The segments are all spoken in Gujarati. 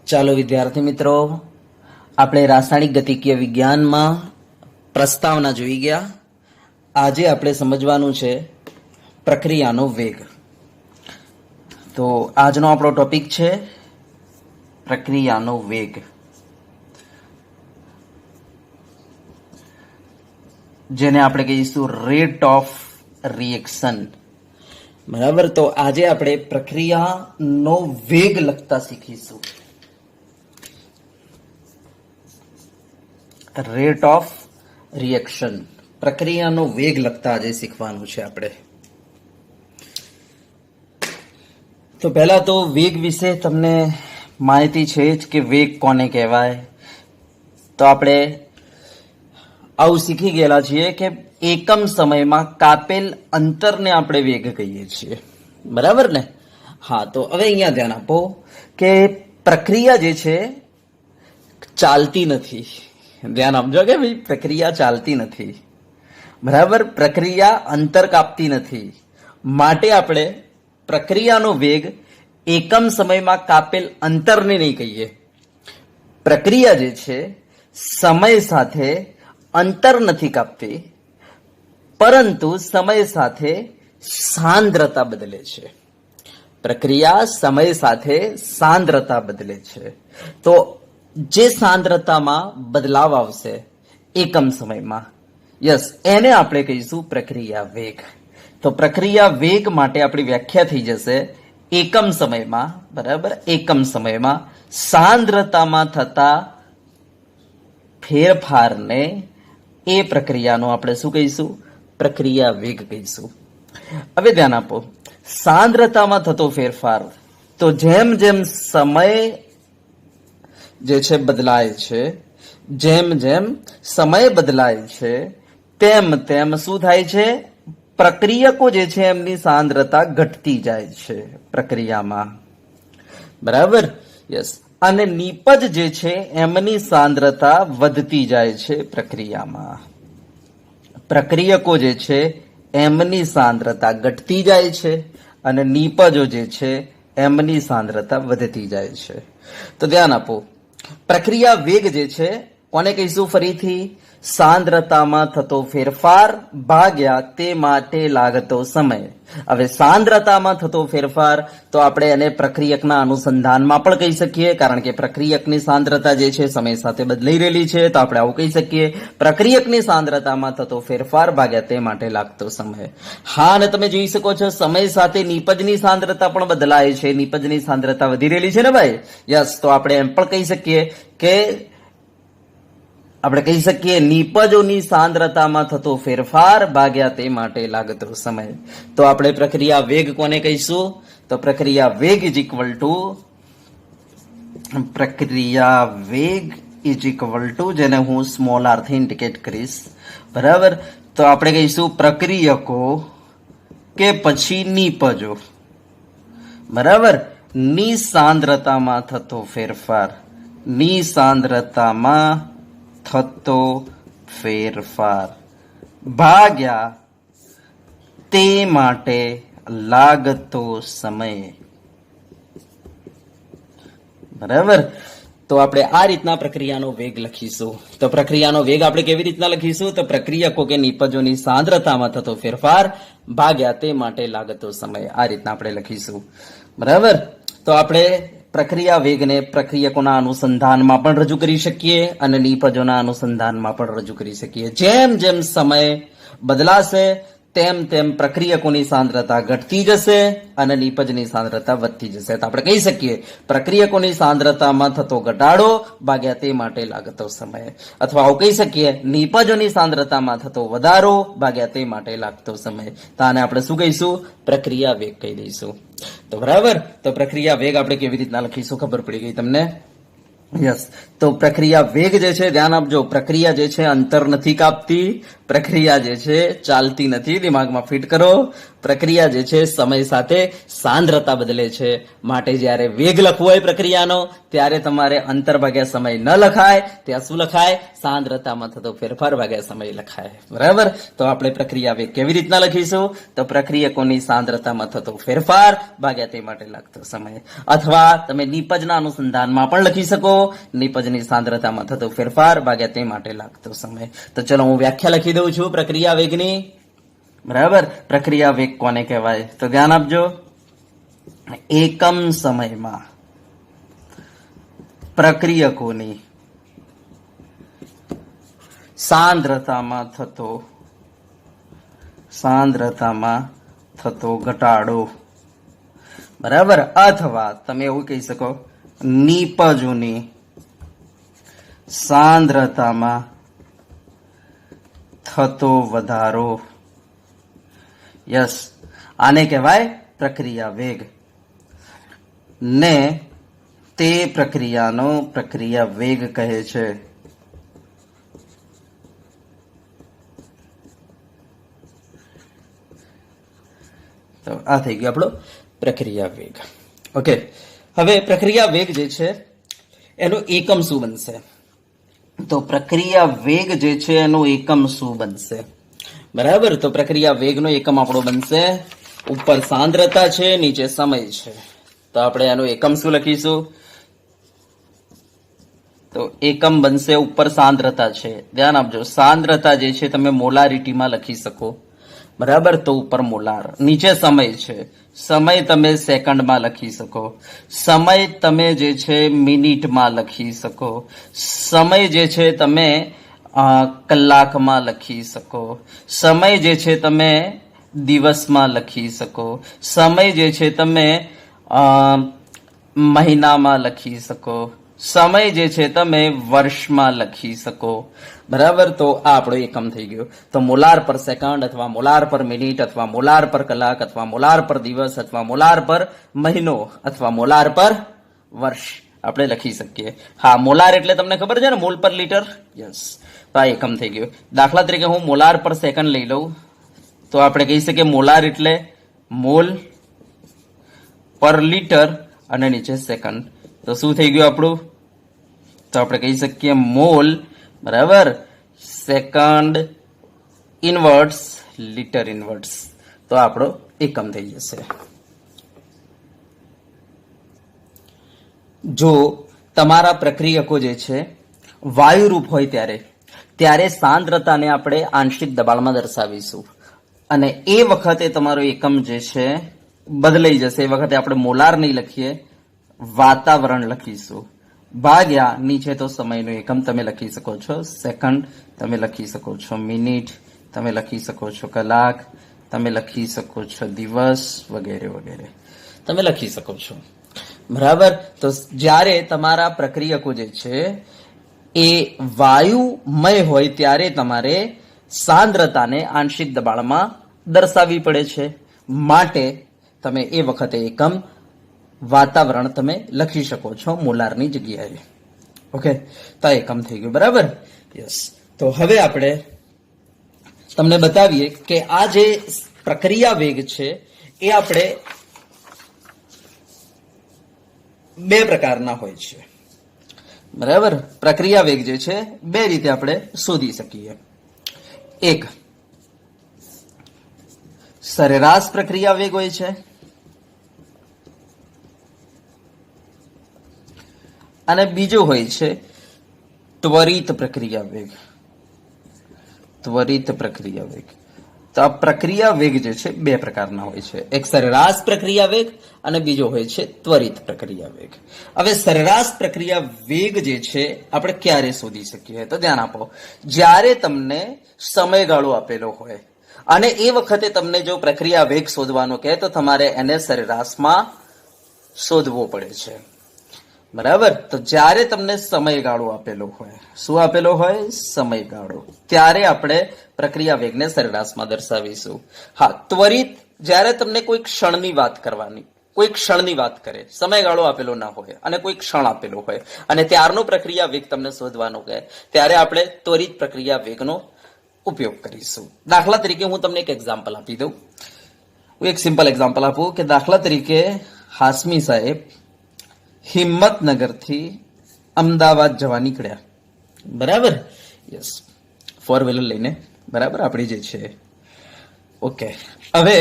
ચાલો વિદ્યાર્થી મિત્રો, આપણે રાસાયણિક ગતિકીય વિજ્ઞાનમાં પ્રસ્તાવના જોઈ ગયા. આજે આપણે સમજવાનું છે પ્રક્રિયાનો વેગ. તો આજનો આપણો ટોપિક છે પ્રક્રિયાનો વેગ. જેને આપણે કહીશું રેટ ઓફ રિએક્શન. બરાબર, તો આજે આપણે પ્રક્રિયાનો વેગ લખતા શીખીશું. રેટ ઓફ રિએક્શન, પ્રક્રિયાનો વેગ લખતા આજે શીખવાનું છે આપણે. તો પહેલા તો વેગ વિશે તમને માહિતી છે જ કે વેગ કોને કહેવાય. તો આપણે આવું શીખી ગયેલા છીએ કે એકમ સમયમાં કાપેલ અંતરને આપણે વેગ કહીએ છીએ. બરાબર ને? હા, તો હવે અહીંયા ધ્યાન આપો કે પ્રક્રિયા જે છે ચાલતી નથી. ધ્યાન આપજો કે ભાઈ, પ્રક્રિયા ચાલતી નથી. બરાબર, પ્રક્રિયા અંતર કાપતી નથી. માટે આપણે પ્રક્રિયાનો વેગ એકમ સમયમાં કાપેલ અંતરને નહીં કહીએ. પ્રક્રિયા જે છે સમય સાથે અંતર નથી કાપતી, પરંતુ સમય સાથે સાંદ્રતા બદલે છે. પ્રક્રિયા સમય સાથે સાંદ્રતા બદલે છે. તો જે સાંદ્રતામાં બદલાવ આવશે એકમ સમયમાં, યસ, એને આપણે કહીશું પ્રક્રિયા વેગ. તો પ્રક્રિયા વેગ માટે આપણી વ્યાખ્યા થઈ જશે એકમ સમયમાં, બરાબર, એકમ સમયમાં સાંદ્રતામાં થતા ફેરફારને એ પ્રક્રિયાનો આપણે શું કહીશું? પ્રક્રિયા વેગ કહીશું. હવે ધ્યાન આપો, સાંદ્રતામાં થતો ફેરફાર, તો જેમ જેમ સમય જે છે બદલાય છે, જેમ જેમ સમય બદલાય છે તેમ તેમ શું થાય છે? પ્રક્રિયકો જે છે એમની સાંદ્રતા ઘટતી જાય છે પ્રક્રિયામાં. બરાબર, યસ. અને નીપજ જે છે એમની સાંદ્રતા વધતી જાય છે પ્રક્રિયામાં. પ્રક્રિયકો જે છે એમની સાંદ્રતા ઘટતી જાય છે અને નીપજો જે છે એમની સાંદ્રતા વધતી જાય છે. તો ધ્યાન આપો, પ્રક્રિયા વેગ જે છે કોને કહીશું? ફરીથી, સાંદ્રતામાં થતો ફેરફાર ભાગ્યા તે માટે લાગતો સમય. હવે સાંદ્રતામાં થતો ફેરફાર તો આપણે એને પ્રક્રિયકના અનુસંધાનમાં પણ કહી શકીએ, કારણ કે પ્રક્રિયકની સાંદ્રતા જે છે સમય સાથે બદલાઈ રહેલી છે. તો આપણે આવું કહી શકીએ, પ્રક્રિયકની સાંદ્રતામાં થતો ફેરફાર ભાગ્યા તે માટે લાગતો સમય. હા, અને તમે જોઈ શકો છો સમય સાથે નીપજની સાંદ્રતા પણ બદલાય છે. નીપજની સાંદ્રતા વધી રહેલી છે ને ભાઈ? યસ. તો આપણે એમ પણ કહી શકીએ કે નીપજોની સાંદ્રતામાં થતો ફેરફાર ભાગ્યા તે માટે લાગતો સમય. તો આપણે પ્રક્રિયા વેગ કોને કહીશું? તો પ્રક્રિયા વેગ ઇઝ ઇક્વલ ટુ જેને હું સ્મોલ આર થી ઇન્ડિકેટ કરીશ. બરાબર, તો આપણે કહીશું પ્રક્રિયકો કે પછી નીપજો, બરાબર, ની સાંદ્રતામાં થતો ફેરફાર, ની સાંદ્રતામાં થતો ફેરફાર ભાગ્યા તે માટે લાગતો સમય. બરાબર, તો આપણે આ રીતના પ્રક્રિયાનો વેગ લખીશું. તો પ્રક્રિયાનો વેગ આપણે કેવી રીતના લખીશું? તો પ્રક્રિયકો કે નીપજોની સાંદ્રતામાં થતો ફેરફાર ભાગ્યા તે માટે લાગતો સમય. આ રીતના આપણે લખીશું. બરાબર, તો આપણે પ્રક્રિયા વેગને પ્રક્રિયકોના અનુસંધાનમાં પણ રજૂ કરી શકીએ અને નીપજોના અનુસંધાનમાં પણ રજૂ કરી શકીએ. જેમ જેમ સમય બદલાશે તેમ તેમ પ્રક્રિયકોની સાંદ્રતા ઘટતી જશે અને નીપજની સાંદ્રતા વધતી જશે. તો આપણે કહી શકીએ પ્રક્રિયકોની સાંદ્રતામાં થતો ઘટાડો ભાગ્યા તે માટે લાગતો સમય. અથવા આવું કહી શકીએ નીપજોની સાંદ્રતામાં થતો વધારો ભાગ્યા તે માટે લાગતો સમય. તો આને આપણે શું કહીશું? પ્રક્રિયા વેગ કહી દઈશું. તો બરાબર, તો પ્રક્રિયા વેગ આપણે કેવી રીતના લખીશું ખબર પડી ગઈ તમને? યસ. તો પ્રક્રિયા વેગ જે છે, ધ્યાન આપજો, પ્રક્રિયા જે છે અંતર નથી કાપતી, પ્રક્રિયા જે છે ચાલતી નથી. દિમાગમાં ફિટ કરો. પ્રક્રિયા જે છે સમય સાથે સાંદ્રતા બદલે છે. માટે જ્યારે વેગ લખવો હોય પ્રક્રિયાનો ત્યારે તમારે અંતર ભાગ્યા સમય ન લખાય, ત્યાં શું લખાય? સાંદ્રતામાં થતો ફેરફાર ભાગ્યા સમય લખાય. બરાબર? તો આપણે પ્રક્રિયા વેગ કેવી રીતના લખીશું? તો પ્રક્રિયકોની સાંદ્રતામાં થતો ફેરફાર ભાગ્યા તે માટે લાગતો સમય. અથવા તમે નિપજના અનુસંધાનમાં પણ લખી શકો, નિપજની સાંદ્રતામાં થતો ફેરફાર ભાગ્યા તે માટે લાગતો સમય. તો ચલો હું વ્યાખ્યા લખી દઉં છું પ્રક્રિયા વેગની. બરાબર? પ્રક્રિયા વેગ કોને કહેવાય? તો ધ્યાન આપજો. એકમ સમયમાં પ્રક્રિયકોની સાંદ્રતામાં થતો ઘટાડો. બરાબર? અથવા તમે એવું કહી શકો નિપજોની સાંદ્રતામાં થતો વધારો. યસ, આને કહેવાય પ્રક્રિયા વેગ. ને તે પ્રક્રિયાનો પ્રક્રિયા વેગ કહે છે. તો આ થઈ ગયો આપણો પ્રક્રિયા વેગ. ઓકે, હવે પ્રક્રિયા વેગ જે છે એનો એકમ શું બનશે? તો પ્રક્રિયા વેગ જે છે એનું એકમ શું બનશે? બરાબર? તો પ્રક્રિયા વેગનો એકમ આપણો બનશે, ઉપર સાંદ્રતા છે, નીચે સમય છે. તો આપણે એનું એકમ શું લખીશું? તો એકમ બનશે, ઉપર સાંદ્રતા છે. ધ્યાન આપજો, સાંદ્રતા જે છે તમે મોલારિટીમાં લખી શકો. બરાબર? તો ઉપર મોલાર, નીચે સમય છે. સમય તમે સેકન્ડમાં લખી શકો. સમય તમે જે છે મિનિટમાં લખી શકો. સમય જે છે તમે કલાકમાં લખી શકો. સમય જે છે તમે દિવસમાં લખી શકો. સમય જે છે તમે મહિનામાં લખી શકો. સમય જે છે તમે વર્ષમાં લખી શકો. બરાબર? તો આ આપણો એકમ થઈ ગયો. તો મોલાર પર સેકન્ડ, અથવા મોલાર પર મિનિટ, અથવા મોલાર પર કલાક, અથવા મોલાર પર દિવસ, અથવા મોલાર પર મહિનો, અથવા મોલાર પર વર્ષ આપણે લખી શકીએ. હા, મોલાર એટલે તમને ખબર છે ને, મોલ પર લીટર. યસ, તો આ એકમ થઈ ગયો. દાખલા તરીકે હું મોલાર પર સેકન્ડ લઈ લઉં તો આપણે કહી શકીએ મોલાર એટલે મોલ પર લીટર અને નીચે સેકન્ડ. તો શું થઈ ગયું આપણું? તો આપણે કહી શકીએ મોલ, બરાબર, સેકન્ડ ઇનવર્ટ્સ લીટર ઇનવર્ટ્સ. તો આપણો એકમ થઈ જશે. જો તમારા પ્રક્રિયકો જે છે વાયુરૂપ હોય ત્યારે સાંદ્રતાને આપણે આંશિક દબાણમાં દર્શાવીશું, અને એ વખતે તમારો એકમ જે છે બદલાઈ જશે. એ વખતે આપણે મોલાર નહીં લખીએ, વાતાવરણ લખીશું. ભાગ્યા નીચે તો સમયનો એકમ તમે લખી શકો છો, સેકન્ડ તમે લખી શકો છો, મિનિટ તમે લખી શકો છો, કલાક તમે લખી શકો છો, દિવસ વગેરે વગેરે તમે લખી શકો છો. બરાબર? તો જ્યારે તમારા પ્રક્રિયકો જે છે એ વાયુમય હોય ત્યારે તમારે સાંદ્રતાને આંશિક દબાણમાં દર્શાવવી પડે છે. માટે તમે એ વખતે એકમ વાતાવરણ તમે લખી શકો છો મોલારની જગ્યાએ. ઓકે, તો એકમ થઈ ગયું. બરાબર? યસ. તો હવે આપણે તમને બતાવીએ કે આ જે પ્રક્રિયા વેગ છે એ આપણે બે પ્રકારના હોય છે. બરાબર? પ્રક્રિયા વેગ જે છે બે રીતે આપણે શોધી શકીએ. એક સરેરાશ પ્રક્રિયા વેગ હોય છે, અને બીજો હોય છે ત્વરિત પ્રક્રિયા વેગ. ત્વરિત પ્રક્રિયા વેગ. તો આ પ્રક્રિયા વેગ જે છે બે પ્રકારના હોય છે, એક સરેરાશ પ્રક્રિયા વેગ અને બીજો હોય છે ત્વરિત પ્રક્રિયા વેગ. હવે સરેરાશ પ્રક્રિયા વેગ જે છે આપણે ક્યારે શોધી શકીએ? તો ધ્યાન આપો, જ્યારે તમને સમયગાળો આપેલો હોય અને એ વખતે તમને જો પ્રક્રિયા વેગ શોધવાનો કહે તો તમારે એને સરેરાશમાં શોધવો પડે છે. બરાબર? તો જ્યારે તમને સમયગાળો આપેલો હોય, શું આપેલો હોય? સમયગાળો, ત્યારે આપણે પ્રક્રિયા વેગને સરેરાશમાં દર્શાવીશું. હા, ત્વરિત જ્યારે તમને કોઈ ક્ષણની વાત કરવાની, કોઈ ક્ષણની વાત કરે, સમયગાળો આપેલો ના હોય અને કોઈ ક્ષણ આપેલો હોય અને ત્યારનો પ્રક્રિયા વેગ તમને શોધવાનો કહે, ત્યારે આપણે ત્વરિત પ્રક્રિયા વેગનો ઉપયોગ કરીશું. દાખલા તરીકે હું તમને એક એક્ઝામ્પલ આપી દઉં. હું એક સિમ્પલ એક્ઝામ્પલ આપું કે દાખલા તરીકે હાસમી સાહેબ હિંમતનગરથી અમદાવાદ જવા નીકળ્યા, બરાબર? યસ, 4 વ્હીલર લઈને, બરાબર, આપણી જે છે. ઓકે, હવે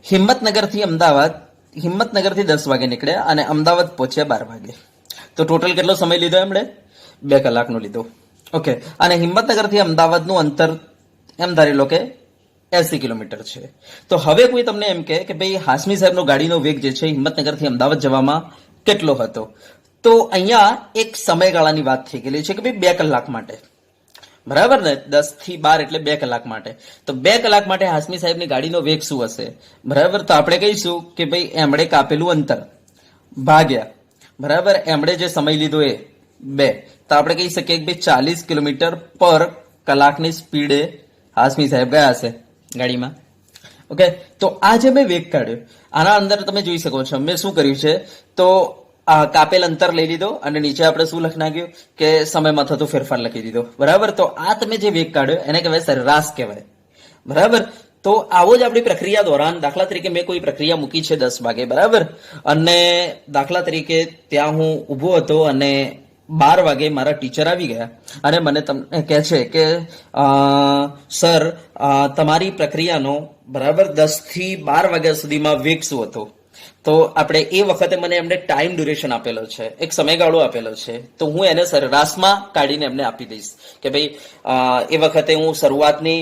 હિંમતનગરથી 10 વાગે નીકળ્યા અને અમદાવાદ પહોંચ્યા 12 વાગે. તો ટોટલ કેટલો સમય લીધો એમણે? 2 કલાકનો લીધો. ઓકે, અને હિંમતનગરથી અમદાવાદનું અંતર એમ ધારી લો કે 80 કિલોમીટર છે. તો હવે કોઈ તમને એમ કહે કે ભાઈ હાસમી સાહેબનો ગાડીનો વેગ જે છે હિંમતનગરથી અમદાવાદ જવામાં કેટલો હતો, તો અહીંયા એક સમયગાળાની વાત થઈ ગયેલી છે કે ભાઈ 2 કલાક માટે, બરાબર ને? 10 થી 12 એટલે 2 કલાક માટે. તો 2 કલાક માટે હાસમી સાહેબની ગાડીનો વેગ શું હશે, બરાબર? તો આપણે કહીશું કે ભાઈ એમણે કાપેલું અંતર ભાગ્યા, બરાબર, એમણે જે સમય લીધો એ 2. તો આપણે કહી શકીએ કે ભાઈ 40 કિલોમીટર પર કલાકની સ્પીડે હાસમી સાહેબ ગયા હશે ગાડીમાં. ઓકે, તો આ જે મેં વેગ કાઢ્યો, આના અંદર તમે જોઈ શકો છો મેં શું કર્યું છે, તો આ કાપેલ અંતર લઈ લીધો અને નીચે આપણે શું લખી નાખ્યું કે સમયમાં થતો ફેરફાર લખી દીધો, બરાબર? તો આ તમે જે વેગ કાઢ્યો એને કહેવાય સરેરાશ કહેવાય, બરાબર? તો આવો જ આપણી પ્રક્રિયા દોરાન દાખલા તરીકે મેં કોઈ પ્રક્રિયા મૂકી છે 10 વાગે, બરાબર, અને દાખલા તરીકે ત્યાં હું ઊભો હતો અને 12 વાગે મારા ટીચર આવી ગયા અને મને તમને કહે છે કે સર તમારી પ્રક્રિયાનો, બરાબર, 10 થી 12 વાગ્યા સુધીમાં વેગ શું હતો? તો આપણે એ વખતે મને એમને ટાઈમ ડ્યુરેશન આપેલો છે, એક સમયગાળો આપેલો છે, તો હું એને સરેરાશમાં કાઢીને એમને આપી દઈશ કે ભાઈ એ વખતે હું શરૂઆતની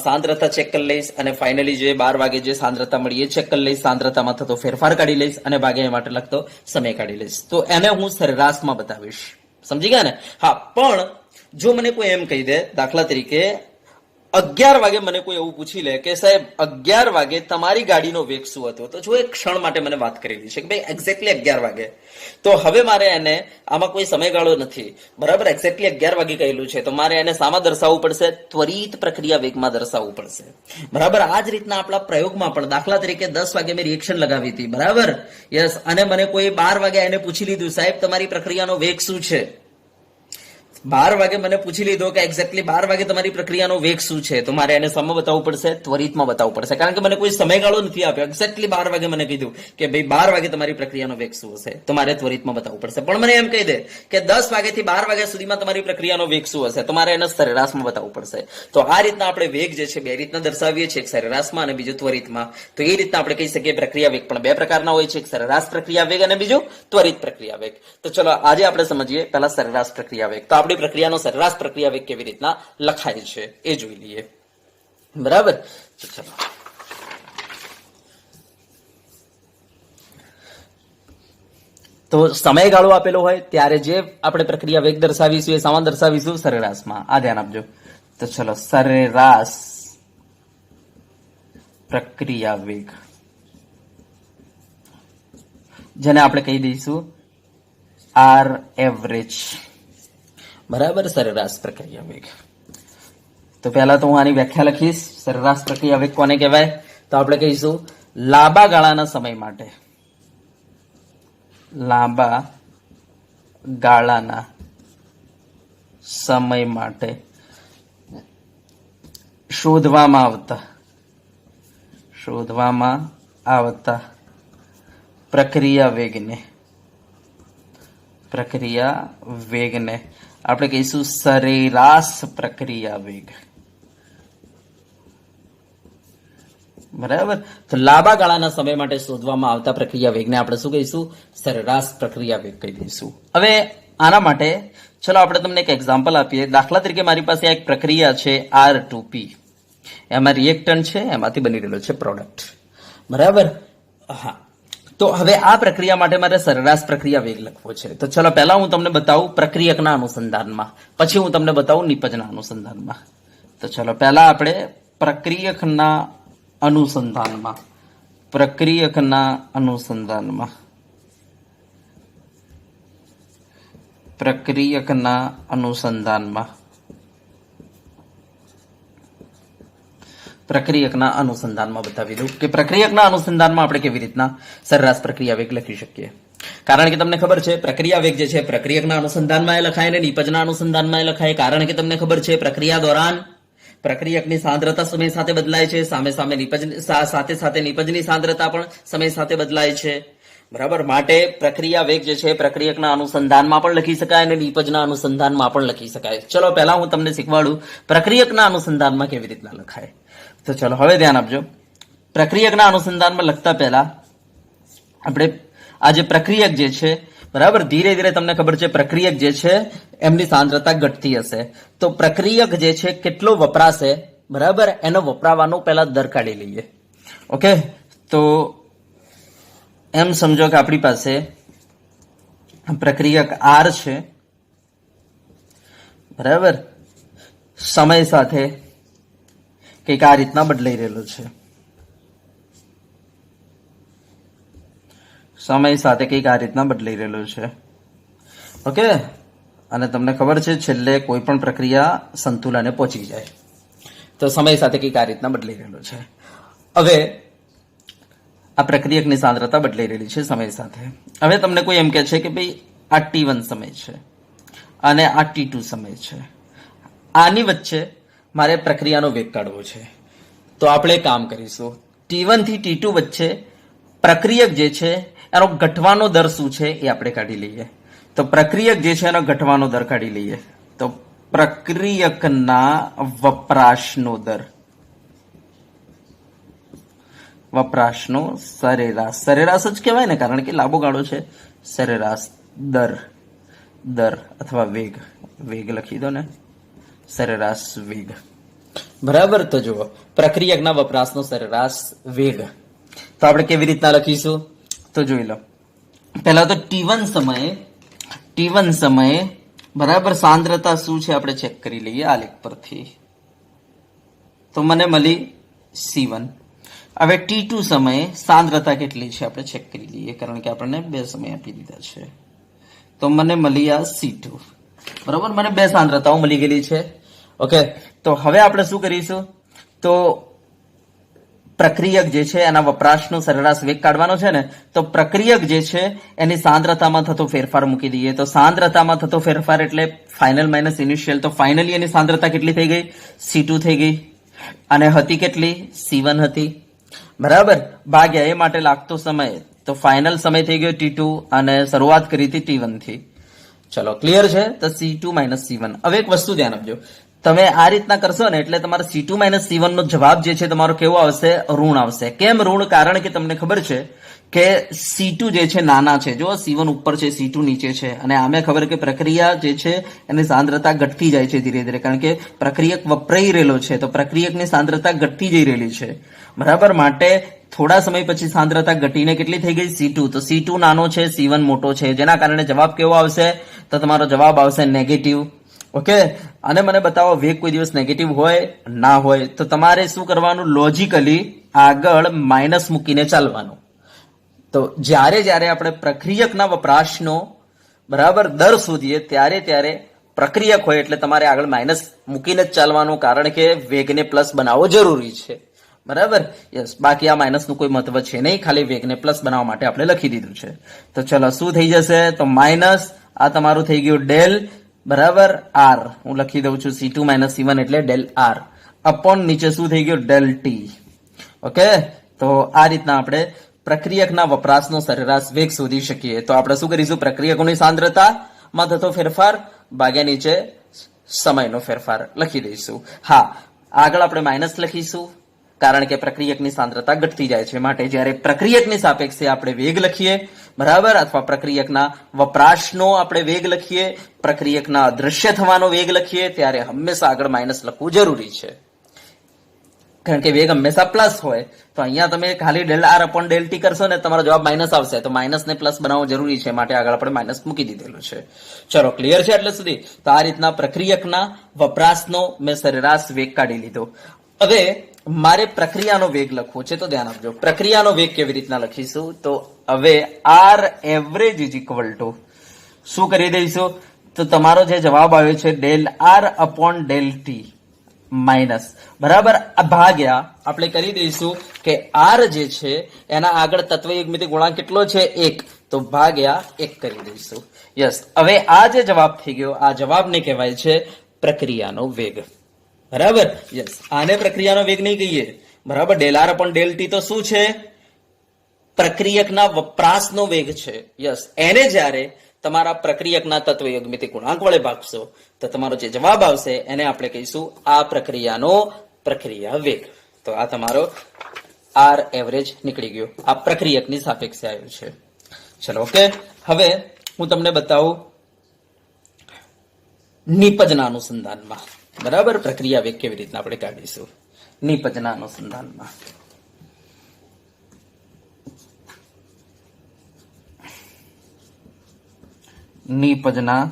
સાંદ્રતા ચેક કરી લઈશ અને ફાઇનલી જે 12 વાગે જે સાંદ્રતા મળી એ ચેક કરી લઈશ, સાંદ્રતામાં થતો ફેરફાર કાઢી લઈશ અને ભાગે એ માટે લગતો સમય કાઢી લઈશ. તો એને હું સરેરાશમાં બતાવીશ. સમજી ગયા ને? હા, પણ જો મને કોઈ એમ કહી દે, દાખલા તરીકે 11 વાગે મને કોઈ એવું પૂછી લે કે સાહેબ 11 વાગે તમારી ગાડીનો વેગ શું હતો, તો જો એક ક્ષણ માટે મને વાત કરેલી છે કે ભાઈ એક્ઝેક્ટલી 11 વાગે, તો હવે મારે એને, આમાં કોઈ સમયગાળો નથી, બરાબર, એક્ઝેક્ટલી 11 વાગે કહેલું છે, તો મારે એને શામાં દર્શાવવું પડશે? ત્વરિત પ્રક્રિયા વેગમાં દર્શાવવું પડશે, બરાબર? આ જ રીતના આપણા પ્રયોગમાં પણ દાખલા તરીકે 10 વાગે મેં રિએક્શન લગાવી હતી, બરાબર, યસ, અને મને કોઈ 12 વાગે એને પૂછી લીધું સાહેબ તમારી પ્રક્રિયાનો વેગ શું છે, 12 વાગે મને પૂછી લીધો કે એક્ઝેક્ટલી 12 વાગે તમારી પ્રક્રિયાનો વેગ શું છે, તો મારે એને સમય બતાવવું પડશે, ત્વરિતમાં બતાવવું પડશે, કારણ કે મને કોઈ સમયગાળો નથી આપ્યો. એક્ઝેક્ટલી 12 વાગે મને કીધું કે ભાઈ 12 વાગે તમારી પ્રક્રિયાનો વેગ શું હશે, તો મારે ત્વરિતમાં બતાવવું પડશે. પણ મને એમ કહી દે કે 10 વાગ્યાથી 12 વાગ્યા સુધીમાં તમારી પ્રક્રિયાનો વેગ શું હશે, તો મારે એને સરેરાશમાં બતાવવું પડશે. તો આ રીતના આપણે વેગ જે છે 2 રીતના દર્શાવીએ છીએ, એક સરેરાશમાં અને બીજું ત્વરિતમાં. તો એ રીતના આપણે કહી શકીએ પ્રક્રિયા વેગ પણ 2 પ્રકારના હોય છે, એક સરેરાશ પ્રક્રિયા વેગ અને બીજું ત્વરિત પ્રક્રિયા વેગ. તો ચલો આજે આપણે સમજીએ પહેલા સરેરાશ પ્રક્રિયા વેગ. તો આપણી પ્રક્રિયાનો સરેરાશ પ્રક્રિયા વેગ કેવી રીતના લખાય છે એ જોઈ લઈએ, બરાબર? ચલો, તો સમયગાળો આપેલો હોય ત્યારે જે આપણે પ્રક્રિયા વેગ દર્શાવીશું એ સામાન દર્શાવીશું સરેરાશમાં. આ ધ્યાન આપજો. તો ચલો, સરેરાશ પ્રક્રિયા વેગ, જેને આપણે કહી દઈશું આર એવરેજ, બરાબર, સરેરાશ પ્રક્રિયા વેગ. તો પહેલા તો હું આની વ્યાખ્યા લખીશ. સરેરાશ પ્રક્રિયા વેગ કોને કહેવાય? તો આપણે કહીશું લાંબા ગાળાના સમય માટે, લાંબા ગાળાના સમય માટે શોધવામાં આવતા પ્રક્રિયા વેગને આપણે કહીશું સરેરાશ પ્રક્રિયા વેગ, બરાબર? તો લાંબા ગાળાના સમય માટે શોધવામાં આવતા પ્રક્રિયા વેગને આપણે શું કહીશું? સરેરાશ પ્રક્રિયા વેગ કહી દઈશું. હવે આના માટે ચલો આપણે તમને એક એક્ઝામ્પલ આપીએ. દાખલા તરીકે મારી પાસે એક પ્રક્રિયા છે R2P, એમાં રિએક્ટન્ટ છે, એમાંથી બની રહેલો છે પ્રોડક્ટ, બરાબર? હા, તો હવે આ પ્રક્રિયા માટે મારે સરેરાશ પ્રક્રિયા વેગ લખવો છે. તો ચલો પહેલા હું તમને બતાવું પ્રક્રિયકના અનુસંધાનમાં, પછી હું તમને બતાવું નિપજના અનુસંધાનમાં. તો ચલો પહેલા આપણે પ્રક્રિયકના અનુસંધાનમાં બતાવી દઉં કે પ્રક્રિયકના અનુસંધાનમાં આપણે કેવી રીતના સરેરાશ પ્રક્રિયા વેગ લખી શકીએ. કારણ કે તમને ખબર છે પ્રક્રિયા વેગ જે છે પ્રક્રિયકના અનુસંધાનમાં એ લખાય અને નિપજના અનુસંધાનમાં એ લખાય. કારણ કે તમને ખબર છે પ્રક્રિયા દોરાન પ્રક્રિયકની સાંદ્રતા સમય સાથે બદલાય છે, સાથે સાથે નિપજની સાંદ્રતા પણ સમય સાથે બદલાય છે. બરાબર, માટે પ્રક્રિયા વેગ જે છે પ્રક્રિયકના અનુસંધાનમાં પણ લખી શકાય અને નિપજના અનુસંધાનમાં પણ લખી શકાય. ચલો પહેલા હું તમને શીખવાડું પ્રક્રિયકના અનુસંધાનમાં કેવી રીતના લખાય. તો ચલો હવે ધ્યાન આપજો. પ્રક્રિયકના અનુસંધાનમાં લખતા પહેલા આપણે આ જે પ્રક્રિયક જે છે બરાબર, ધીરે ધીરે તમને ખબર છે પ્રક્રિયક જે છે એમની સાંદ્રતા ઘટતી હશે. તો પ્રક્રિયક જે છે કેટલો વપરાશે બરાબર, એનો વપરાવાનો પહેલા દર કાઢી લઈએ. ઓકે, તો એમ સમજો કે આપણી પાસે પ્રક્રિયક આર છે બરાબર, સમય સાથે કંઈક આ રીતના બદલાઈ રહેલો છે. સમય સાથે કંઈક આ રીતના બદલાઈ રહેલું છે. ઓકે, અને તમને ખબર છે છેલ્લે કોઈ પણ પ્રક્રિયા સંતુલને પહોંચી જાય. તો સમય સાથે કંઈક આ રીતના બદલાઈ રહેલું છે. હવે આ પ્રક્રિયકની સાંદ્રતા બદલાઈ રહેલી છે સમય સાથે. હવે તમને કોઈ એમ કહે છે કે ભાઈ આ T1 સમય છે અને આ T2 સમય છે, આની વચ્ચે મારે પ્રક્રિયાનો વેગ કાઢવો છે. તો આપણે કામ કરીશું, T1 થી T2 વચ્ચે પ્રક્રિયક જે છે એનો ઘટવાનો દર શું છે એ આપણે કાઢી લઈએ. તો પ્રક્રિયક જે છે એનો ઘટવાનો દર કાઢી લઈએ. તો પ્રક્રિયકના વપરાશનો દર, વપરાશનો સરેરાશ જ કહેવાય ને, કારણ કે લાંબો ગાળો છે. સરેરાશ દર અથવા વેગ લખી દો ને, સરેરાશ વેગ. બરાબર, તો જુઓ પ્રક્રિયકના વપરાશનો સરેરાશ વેગ તો આપણે કેવી રીતના લખીશું તો જોઈ લો. પહેલા તો T1 સમયે બરાબર સાંદ્રતા શું છે આપણે ચેક કરી લઈએ આલેખ પરથી. તો મને મળી C1. હવે T2 સમયે સાંદ્રતા કેટલી છે આપણે ચેક કરી લઈએ, કારણ કે આપણને બે સમય આપી દીધા છે. તો મને મળી આ C2. બરાબર, મને બે સાંદ્રતાઓ મળી ગયેલી છે. ઓકે, તો હવે આપણે શું કરીશું, તો પ્રક્રિયક જે છે એના વપરાશનો સરેરાશ વેગ કાઢવાનો છે ને, તો પ્રક્રિયક જે છે એની સાંદ્રતામાં થતો ફેરફાર મૂકી દઈએ. તો સાંદ્રતામાં થતો ફેરફાર એટલે ફાઇનલ માઇનસ ઇનિશિયલ. તો ફાઇનલી એની સાંદ્રતા કેટલી થઈ ગઈ, C2 થઈ ગઈ, અને હતી કેટલી, C1 હતી. બરાબર, ભાગ્યા એ માટે લાગતો સમય, તો ફાઇનલ સમય થઈ ગયો T2 અને શરૂઆત કરી હતી T1 થી. ચલો ક્લિયર છે, તો C2 માઇનસ C1. હવે એક વસ્તુ ધ્યાન આપજો, તમે આ રીતના કરશો ને એટલે તમારો C2 માઇનસ C1 નો જવાબ જે છે તમારો કેવો આવશે, ઋણ આવશે. કેમ ઋણ, કારણ કે તમને ખબર છે કે C2 જે છે નાના છે, જો C1 ઉપર છે C2 નીચે છે, અને આમે ખબર કે પ્રક્રિયા જે છે એની સાંદ્રતા ઘટતી જાય છે ધીરે ધીરે, કારણ કે પ્રક્રિયક વપરાઈ રહેલો છે, તો પ્રક્રિયકની સાંદ્રતા ઘટતી જઈ રહેલી છે. બરાબર, માટે થોડા સમય પછી સાંદ્રતા ઘટીને કેટલી થઈ ગઈ, C2. તો C2 નાનો છે, C1 મોટો છે, જેના કારણે જવાબ કેવો આવશે, તો તમારો જવાબ આવશે નેગેટિવ. ઓકે, અને મને બતાવો વેગ કોઈ દિવસ નેગેટિવ હોય ના હોય, તો તમારે શું કરવાનું, લોજિકલી આગળ માઇનસ મૂકીને ચાલવાનું. તો જ્યારે આપણે પ્રક્રિયકના વપરાશનો બરાબર દર શોધીએ ત્યારે પ્રક્રિયક હોય એટલે તમારે આગળ માઇનસ મૂકીને જ ચાલવાનું, કારણ કે વેગને પ્લસ બનાવવો જરૂરી છે. બરાબર, યસ, બાકી આ માઇનસનું કોઈ મહત્વ છે નહીં, ખાલી વેગને પ્લસ બનાવવા માટે આપણે લખી દીધું છે. તો ચલો શું થઈ જશે, તો માઇનસ આ તમારું થઈ ગયું ડેલ બરાબર આર, હું લખી દઉં છું C2 માઇનસ C1 એટલે ડેલ આર અપોન નીચે શું થઈ ગયું, ડેલ ટી. ઓકે, તો આ રીતના આપણે પ્રક્રિયકના વપરાશનો સરેરાશ વેગ શોધી શકીએ. તો આપણે શું કરીશું, પ્રક્રિયકોની સાંદ્રતામાં થતો ફેરફાર ભાગ્યા નીચે સમયનો ફેરફાર લખી દઈશું. હા, આગળ આપણે માઇનસ લખીશું, કારણ કે પ્રક્રિયકની સાંદ્રતા ઘટતી જાય છે, માટે જ્યારે પ્રક્રિયકની સાપેક્ષે આપણે વેગ લખીએ બરાબર, અથવા પ્રક્રિયકના વપરાશનો આપણે વેગ લખીએ, પ્રક્રિયકના અદૃશ્ય થવાનો વેગ લખીએ, ત્યારે હંમેશા આગળ માઇનસ લખવું જરૂરી છે, કારણ કે વેગ હંમેશા પ્લસ હોય. તો અહીંયા તમે ખાલી del R upon del T કરશો ને તમારો જવાબ માઇનસ આવશે, તો માઇનસ ને પ્લસ બનાવવો જરૂરી છે, માટે આગળ આપણે માઇનસ મૂકી દીધેલું છે. ચલો ક્લિયર છે એટલે સુધી. તો આ રીતના પ્રક્રિયકના વપરાશનો મેં સરેરાશ વેગ કાઢી લીધો. હવે મારે પ્રક્રિયાનો વેગ લખવો છે, તો ધ્યાન આપજો પ્રક્રિયાનો વેગ કેવી રીતના લખીશું. તો હવે R average is equal to શું કરી દઈશું, તો તમારો જે જવાબ આવ્યો છે del R upon del T minus બરાબર ભાગ્યા આપણે કરી દઈશું કે આર જે છે એના આગળ તત્વયુગ્મિતિ ગુણાંક કેટલો છે, 1. તો ભાગ્યા 1 કરી દઈશું. યસ, હવે આ જે જવાબ થઈ ગયો, આ જવાબને કહેવાય છે પ્રક્રિયાનો વેગ. બરાબર? યસ, આને પ્રક્રિયાનો વેગ નહીં કહીએ. બરાબર? Del R upon del T તો શું છે? પ્રક્રિયકના વપરાશનો વેગ છે. યસ, એને જ્યારે તમારા પ્રક્રિયકના તત્વયોગમિતિ ગુણાંક વડે ભાગશો તો તમારો જે જવાબ આવશે એને આપણે કહીશું આ પ્રક્રિયાનો પ્રક્રિયા વેગ. તો આ તમારો આર એવરેજ નીકળી ગયો. આ પ્રક્રિયકની સાપેક્ષે આવ્યું છે. ચલો, ઓકે. હવે હું તમને બતાવું નિપજના અનુસંધાનમાં. બરાબર? પ્રક્રિયા વેગ કેવી રીતના આપણે કાઢીશું નિપજના અનુસંધાનમાં. નિપજના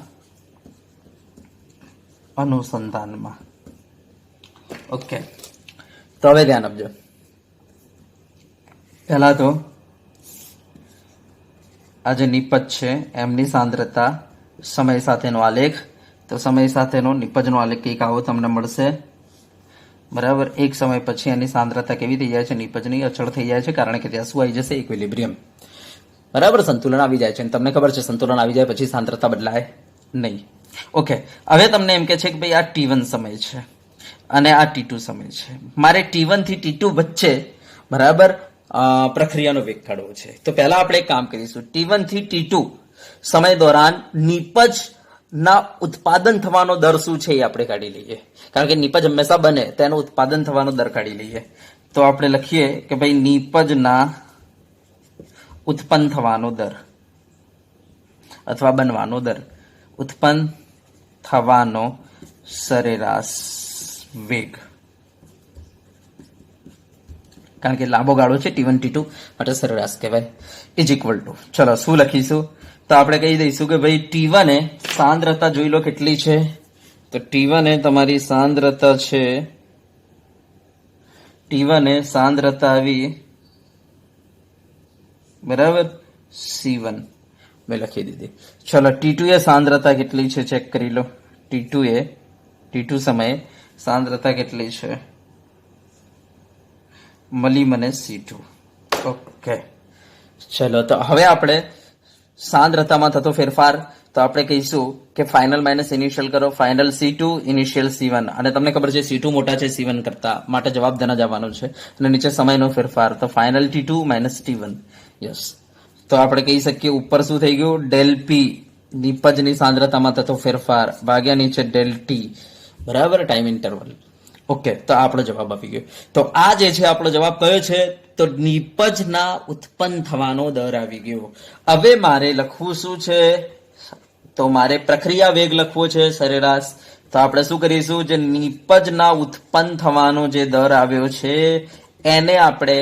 અનુસંધાનમાં. ઓકે, તો હવે ધ્યાન આપજો. પહેલા તો આ જે નિપજ છે એમની સાંદ્રતા સમય સાથેનો આલેખ. તો સમય સાથેનો નિપજનો આલેખ કંઈક આવો તમને મળશે. બરાબર? એક સમય પછી એની સાંદ્રતા કેવી થઈ જાય છે? નિપજની અચળ થઈ જાય છે, કારણ કે ત્યાં શું આવી જશે? ઇક્વિલિબ્રિયમ. બરાબર? સંતુલન આવી જાય છે. અને તમને ખબર છે સંતુલન આવી જાય પછી સાંદ્રતા બદલાય નહીં. ઓકે, હવે તમને એમ કે છે કે ભાઈ આ T1 સમય છે અને આ T2 સમય છે. મારે T1 થી T2 વચ્ચે બરાબર પ્રક્રિયાનો વેગ કાઢવો છે. તો પહેલા આપણે એક કામ કરીશું. T1 થી T2 સમય દોરાન નિપજ ના ઉત્પાદન થવાનો દર શું છે એ આપણે કાઢી લઈએ, કારણ કે નિપજ હંમેશા બને તેનો ઉત્પાદન થવાનો દર કાઢી લઈએ. તો આપણે લખીએ કે ભાઈ નિપજના ઉત્પન્ન થવાનો દર અથવા બનવાનો દર, ઉત્પન્ન થવાનો સરેરાશ વેગ, કારણ કે લાંબો ગાળો છે T1 T2 માટે સરેરાશ કહેવાય, ઇઝ ઇક્વલ ટુ. ચલો, શું લખીશું? તો આપણે કહી દઈશું કે ભાઈ T1 એ સાંદ્રતા જોઈ લો કેટલી છે. તો T1 એ તમારી સાંદ્રતા છે, T1 એ સાંદ્રતા આવી બરાબર C1 મેં લખી દીધી. ચલો, T2 એ સાંદ્રતા કેટલી છે ચેક કરી લો. T2 સમયે સાંદ્રતા કેટલી છે મળી મને C2. ઓકે, ચલો, તો હવે આપણે સાંદ્રતામાં થતો ફેરફાર તો આપણે કહીશું કે ફાઇનલ માઇનસ ઇનિશિયલ કરો. ફાઇનલ C2 ઇનિશિયલ C1, અને તમને ખબર છે C2 મોટા છે C1 કરતા, માટે જવાબ ધન જ આવવાનો છે. અને નીચે સમયનો ફેરફાર તો final T2 minus T1. Yes, તો આપણે કહી શકીએ ઉપર શું થઈ ગયું? ડેલ પી નિપજની સાંદ્રતામાં થતો ફેરફાર ભાગ્યા નીચે ડેલ ટી બરાબર ટાઈમ ઇન્ટરવલ. ઓકે, તો આપણો જવાબ આપી ગયો. તો આ જે છે આપણો જવાબ કયો છે? તો નિપજના ઉત્પન્ન થવાનો દર આવી ગયો. હવે મારે લખવું શું છે? તો મારે પ્રક્રિયા વેગ લખવો છે સરેરાશ. તો આપણે શું કરીશું? જે નિપજના ઉત્પન્ન થવાનો જે દર આવ્યો છે એને આપણે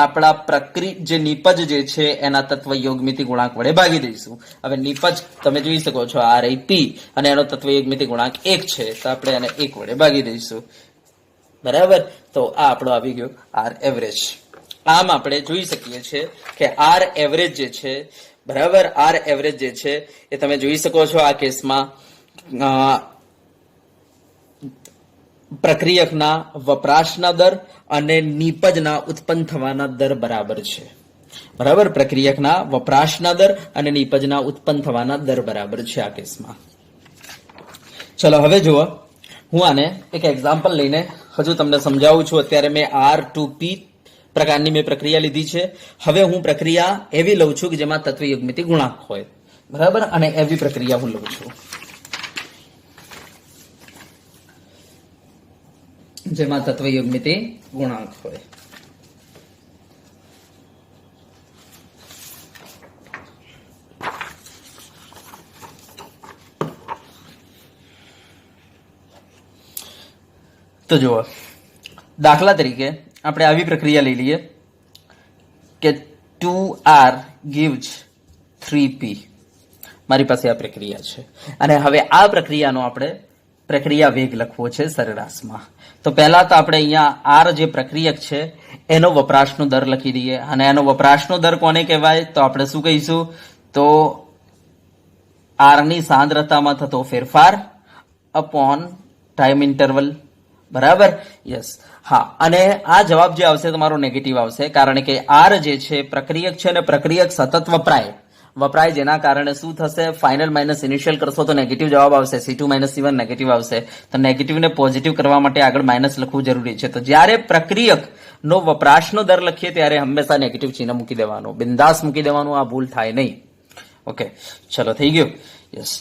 આપણા જે નિપજ જે છે એના તત્વ યોગમિતિ ગુણાંક વડે ભાગી દઈશું. હવે નિપજ તમે જોઈ શકો છો RIP અને એનો તત્વ યોગમિતિ ગુણાંક 1 છે, તો આપણે એને 1 વડે ભાગી દઈશું. બરાબર? તો આ આપણો આવી ગયો આર એવરેજ. આમ આપણે જોઈ શકીએ છીએ કે આર એવરેજ જે છે બરાબર, આર એવરેજ જે છે એ તમે જોઈ શકો છો આ કેસમાં પ્રક્રિયકના વપરાશના દર અને નિપજના ઉત્પન્ન થવાના દર બરાબર છે. બરાબર? પ્રક્રિયકના વપરાશના દર અને નિપજના ઉત્પન્ન થવાના દર બરાબર છે આ કેસમાં. ચલો, હવે જુઓ, હું આને એક એક્ઝામ્પલ લઈને હજુ તમને સમજાવું છું. અત્યારે મેં R2P પ્રકારની મેં પ્રક્રિયા લીધી છે. હવે હું પ્રક્રિયા એવી લઉં છું કે જેમાં તત્વ યુગ્મિતિ ગુણાંક હોય. બરાબર? અને એવી પ્રક્રિયા હું લઉં છું જેમાં તત્વ યુગ્મિતિ ગુણાંક હોય. તો જુઓ, દાખલા તરીકે આપણે આવી પ્રક્રિયા લઈ લઈએ કે 2R gives 3P. મારી પાસે આ પ્રક્રિયા છે અને હવે આ પ્રક્રિયાનો આપણે પ્રક્રિયા વેગ લખવો છે સરેરાશમાં. તો પહેલા તો આપણે અહીંયા R જે પ્રક્રિયક છે એનો વપરાશનો દર લખી દઈએ. અને એનો વપરાશનો દર કોને કહેવાય? તો આપણે શું કહીશું? તો R ની સાંદ્રતામાં થતો ફેરફાર અપોન ટાઈમ ઇન્ટરવલ. બરાબર? યસ, હા. અને આ જવાબ જે આવશે તમારો નેગેટિવ આવશે, કારણ કે R જે છે પ્રક્રિયક છે અને પ્રક્રિયક સતત વપરાય વપરાય, જેના કારણે શું થશે, ફાઇનલ માઇનસ ઇનિશિયલ કરશો તો નેગેટિવ જવાબ આવશે, C2 માઇનસ C1 નેગેટિવ આવશે, તો નેગેટિવ ને પોઝિટિવ કરવા માટે આગળ માઇનસ લખવું જરૂરી છે. તો જ્યારે પ્રક્રિયક નો વપરાશનો દર લખીએ ત્યારે હંમેશા નેગેટિવ ચિહ્ન મૂકી દેવાનું, બિંદાસ મૂકી દેવાનું, આ ભૂલ થાય નહીં. ઓકે, ચલો થઈ ગયું. યસ,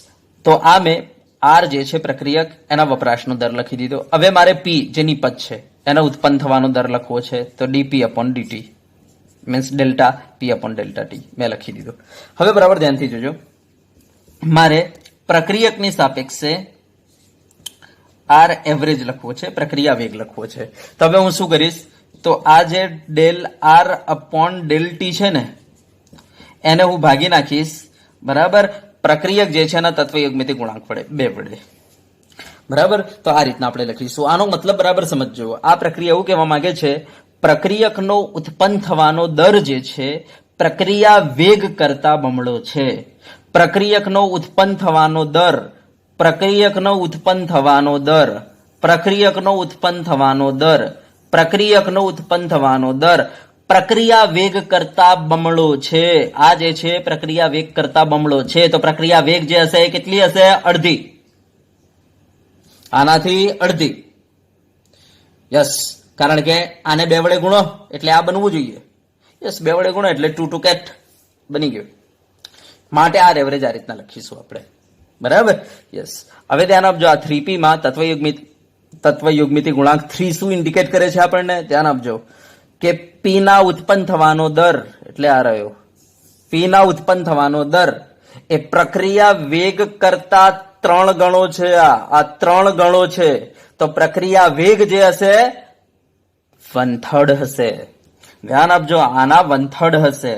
તો આ મેં આર જે છે પ્રક્રિયક એના વપરાશનો દર લખી દીધો. હવે મારે પી જે નિપજ છે એના ઉત્પન્ન થવાનો દર લખવો છે, તો DP upon DT means delta પી અપોન ડેલ્ટા ટી મેં લખી દીધો. હવે બરાબર ધ્યાનથી જોજો, મારે પ્રક્રિયકની સાપેક્ષે આર એવરેજ લખવો છે, પ્રક્રિયા વેગ લખવો છે. તો હવે હું શું કરીશ, તો આ જે del R upon del T છે ને એને હું ભાગી નાખીશ, બરાબર, પ્રક્રિયક જે છે એના તત્વ યુગ્મિતિ ગુણાંક વડે, 2 વડે, બરાબર. તો આ રીતના આપણે લખીશું. આનો મતલબ બરાબર સમજજો. આ પ્રક્રિયા એવું કહેવા માંગે છે, પ્રક્રિયકનો ઉત્પન્ન થવાનો દર જે છે પ્રક્રિયા વેગ કરતા બમણો છે. પ્રક્રિયકનો ઉત્પન્ન થવાનો દર, પ્રક્રિયકનો ઉત્પન્ન થવાનો દર, પ્રક્રિયકનો ઉત્પન્ન થવાનો દર, પ્રક્રિયકનો ઉત્પન્ન થવાનો દર પ્રક્રિયા વેગ કરતા બમણો છે. આ જે છે પ્રક્રિયા વેગ કરતા બમણો છે. તો પ્રક્રિયા વેગ જે હશે એ કેટલી હશે, અડધી, આનાથી અડધી. યસ, કારણ કે આને 2 વડે ગુણો એટલે આ બનવું જોઈએ. યસ, 2 વડે ગુણો એટલે 2 2 કેટ બની ગયું. માટે આર એવરેજ આ રીતના લખીશું આપણે, બરાબર. યસ, હવે ધ્યાન આપજો, આ 3p માં તત્વયુગ્મિતિ ગુણાંક 3 શું ઇન્ડિકેટ કરે છે આપણને, ધ્યાન આપજો કે પી ના ઉત્પન્ન થવાનો દર, એટલે આ રહ્યો પી ના ઉત્પન્ન થવાનો દર એ પ્રક્રિયા વેગ કરતા 3 ગણો છે. આ 3 ગણો છે. તો પ્રક્રિયા વેગ જે હશે 1/3 હશે. ધ્યાન આપજો, આના 1/3 હશે.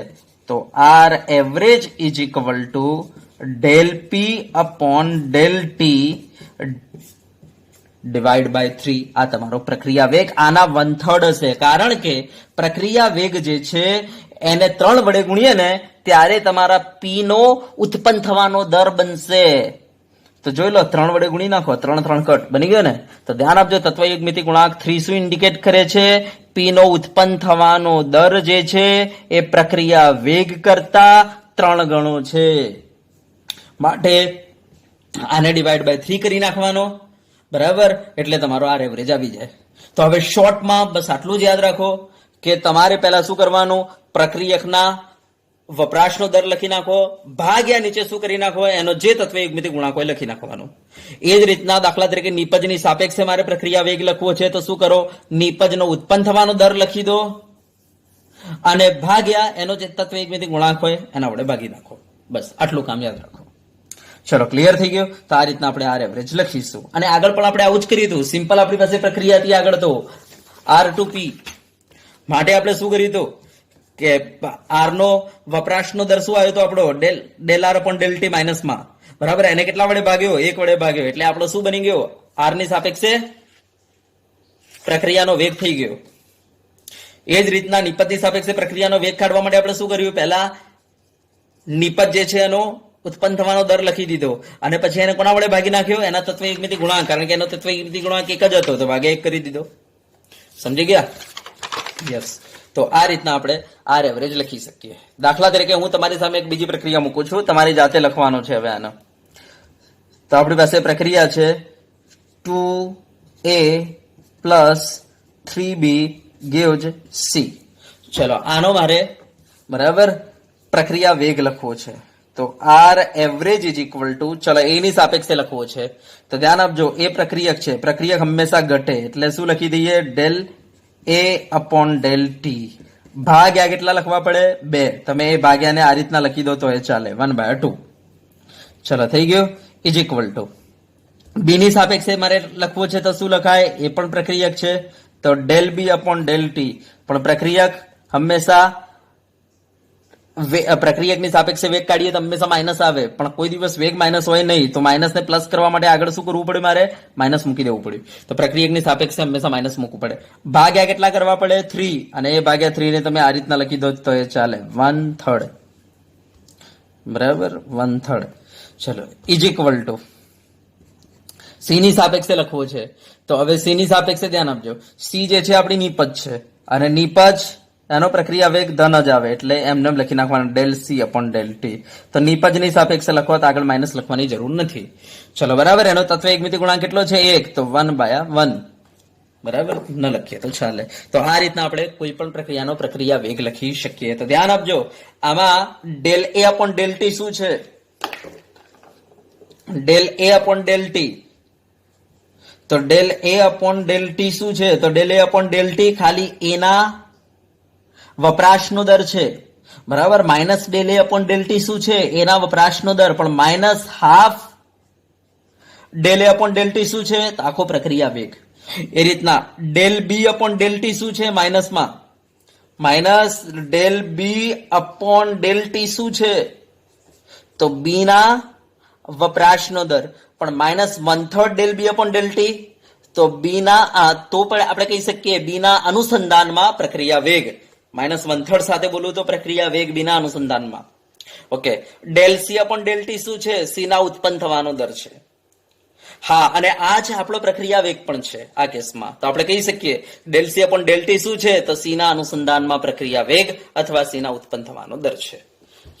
તો R average is equal to del P upon del T divide by 3. આ તમારો પ્રક્રિયા વેગ આના 1/3 હશે, કારણ કે પ્રક્રિયા વેગ જે છે એને 3 વડે ગુણીએ ને ત્યારે તમારા પી નો ઉત્પન્ન થવાનો દર બનશે. તો જોઈ લો, 3 વડે ગુણી નાખો, 3 3 કટ બની ગયો ને. તો ધ્યાન આપજો, તત્વયુગ્મિતિ ગુણાંક 3 શું ઇન્ડિકેટ કરે છે, પી નો ઉત્પન્ન થવાનો દર જે છે એ પ્રક્રિયા વેગ કરતા 3 ગણો છે. માટે આને ડિવાઈડ બાય 3 કરી નાખવાનો, બરાબર, એટલે તમારો આર એવરેજ આવી જાય. તો હવે શોર્ટમાં બસ આટલું જ યાદ રાખો કે તમારે પહેલા શું કરવાનું, પ્રક્રિયકના વપરાશનો દર લખી નાખો, ભાગ્યા નીચે શું કરી નાખો, એનો જે તત્વયુગ્મિતિ ગુણાંક હોય લખી નાખવાનું. એ જ રીતના દાખલા તરીકે નિપજની સાપેક્ષે મારે પ્રક્રિયા વેગ લખવો છે, તો શું કરો, નિપજનો ઉત્પન્ન થવાનો દર લખી દો અને ભાગ્યા એનો જે તત્વયુગ્મિતિ ગુણાંક હોય એના વડે ભાગી નાખો. બસ આટલું કામ યાદ રાખો. ચલો, ક્લિયર થઈ ગયો. તો આ રીતના આપણે આર એવરેજ લખીશું. અને આગળ પણ આપણે આવું જ કર્યું હતું. સિમ્પલ આપણી પાસે પ્રક્રિયા હતી આગળ, તો આર ટુ પી માટે આપણે શું કર્યું હતું કે આર નો વપરાશનો દર શું આવ્યો હતો આપણો, del R upon del T માઇનસમાં, બરાબર. એને કેટલા વડે ભાગ્યો, 1 વડે ભાગ્યો, એટલે આપણો શું બની ગયો, આર ની સાપેક્ષે પ્રક્રિયાનો વેગ થઈ ગયો. એ જ રીતના નિપજની સાપેક્ષે પ્રક્રિયાનો વેગ કાઢવા માટે આપણે શું કર્યું, પહેલા નિપજ જે છે એનો ઉત્પન્ન થવાનો દર લખી દીધો અને પછી એને કોના વડે ભાગી નાખ્યો, એના તત્વયુગ્મિતિ ગુણાંક, કારણ કે એનો તત્વયુગ્મિતિ ગુણાંક 1 જ હતો, તો ભાગે 1 કરી દીધો. સમજી ગયા? યસ. તો આ રીતના આપણે આર એવરેજ લખી શકીએ. દાખલા તરીકે હું તમારી સામે એક બીજી પ્રક્રિયા મૂકું છું, તમારી જાતે લખવાનો છે હવે આનો. તો આપણી પાસે પ્રક્રિયા છે 2a plus 3b gives c. ચલો, આનો મારે બરાબર પ્રક્રિયા વેગ લખવો છે. તો R average is equal to, ચલો એની સાપેક્ષે લખવો છે. તો ધ્યાન આપજો, એ પ્રક્રિયક છે, પ્રક્રિયક હંમેશા ઘટે, એટલે શું લખી દઈએ, del A upon del T. ભાગ્યા કેટલા લખવા પડે, 2. તમે એ ભાગ્યાને આ રીતના લખી દો તો એ ચાલે, 1/2. ચલો, થઈ ગયું. ઇઝ ઇક્વલ ટુ બી ની સાપેક્ષે મારે લખવું છે, તો શું લખાય, એ પણ પ્રક્રિયક છે, તો del B upon del T. પણ પ્રક્રિયક હંમેશા પ્રક્રિયકની સાપેક્ષે વેગ કાઢીએ તો હંમેશા માઇનસ આવે, પણ કોઈ દિવસ વેગ માઇનસ હોય નહીં. તો માઇનસને પ્લસ કરવા માટે આગળ શું કરવું પડે, મારે માઇનસ મૂકી દેવું પડ્યું. તો પ્રક્રિયકની સાપેક્ષે હંમેશા માઇનસ મૂકવું પડે. ભાગ્યા કેટલા કરવા પડે, 3, અને એ ભાગ્યા 3 ને તમે આ રીતના લખી દો તો એ ચાલે, 1/3, બરાબર, 1/3. ચલો, ઇઝ ઇક્વલ ટુ સી ની સાપેક્ષે લખવો છે. તો હવે સી ની સાપેક્ષે ધ્યાન આપજો, સી જે છે આપણી નિપજ છે, અને નિપજ એનો પ્રક્રિયા વેગ ધન જ આવે એટલે એમને એમ લખી નાખવાનું del C upon del T. તો નિપજની સાપેક્ષે લખવા તો આગળ માઇનસ લખવાની જરૂર નથી. ચલો બરાબર. એનો તત્વ એકમિતિ ગુણાંક કેટલો છે? 1. તો 1/1. બરાબર, ન લખીએ તો ચાલે. તો આ રીતના આપણે કોઈ પણ પ્રક્રિયાનો પ્રક્રિયા વેગ લખી શકીએ. તો ધ્યાન આપજો, આમાં del A upon del T શું છે? Del A upon del T. તો del A upon del T શું છે? તો del A upon del T ખાલી એના વપરાશનો દર છે. બરાબર. Minus del A upon del T શું છે? એના વપરાશનો દર. પણ minus half del A upon del T શું છે? તો આખો પ્રક્રિયા વેગ. એ રીતના del B upon del T શું છે? માઇનસમાં minus del B upon del T શું છે? તો બી ના વપરાશનો દર. પણ -1/3 del B upon del T. તો બી ના તો પણ આપણે કહી શકીએ બી ના અનુસંધાનમાં પ્રક્રિયા વેગ. -1/3 સાથે બોલું તો પ્રક્રિયા વેગ બી ના અનુસંધાનમાં. Okay. Del C upon del T શું છે? સી ના ઉત્પન્ન થવાનો દર છે. હા, અને આ જ આપણો પ્રક્રિયા વેગ પણ છે આ કેસમાં. તો આપણે કહી શકીએ del C upon del T શું છે? તો સી ના અનુસંધાનમાં પ્રક્રિયા વેગ અથવા સી ના ઉત્પન્ન થવાનો દર છે.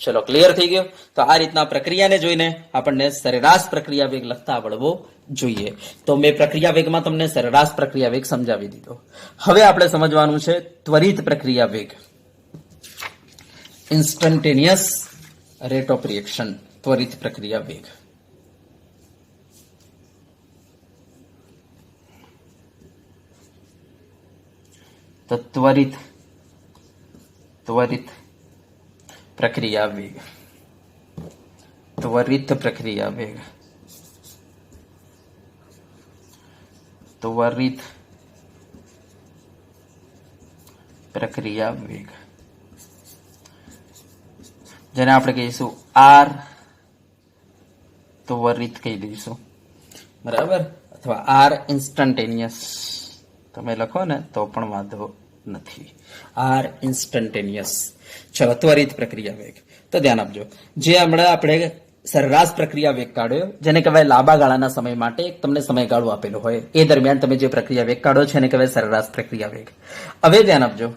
ચલો, ક્લિયર થઈ ગયો. તો આ રીતના પ્રક્રિયાને જોઈને આપણને સરેરાશ પ્રક્રિયા વેગ લખતા આવડવો જોઈએ. તો મેં પ્રક્રિયા વેગમાં તમને સરેરાશ પ્રક્રિયા વેગ સમજાવી દીધો. હવે આપણે સમજવાનું છે ત્વરિત પ્રક્રિયા વેગ. ઇન્સ્ટન્ટેનિયસ રેટ ઓફ રિએક્શન, ત્વરિત પ્રક્રિયા વેગ. તો ત્વરિત પ્રક્રિયા વેગ. ત્વરિત પ્રક્રિયા વેગ. ત્વરિત પ્રક્રિયા વેગ જેને આપણે કહીશું આર ત્વરિત કહી દઈશું. બરાબર. અથવા આર ઇન્સ્ટન્ટેનિયસ તમે લખો ને તો પણ વાંધો નથી. R instantaneous. ચલો, ત્વરિત પ્રક્રિયા વેગ. તો ધ્યાન આપજો, જે હમણાં આપણે સરેરાશ પ્રક્રિયા વેગ કાઢ્યો, જેને કહેવાય લાંબા ગાળાના સમય માટે તમને સમયગાળો આપેલો હોય, એ દરમિયાન તમે જે પ્રક્રિયા વેગ કાઢો છો એને કહેવાય સરેરાશ પ્રક્રિયા વેગ. હવે ધ્યાન આપજો,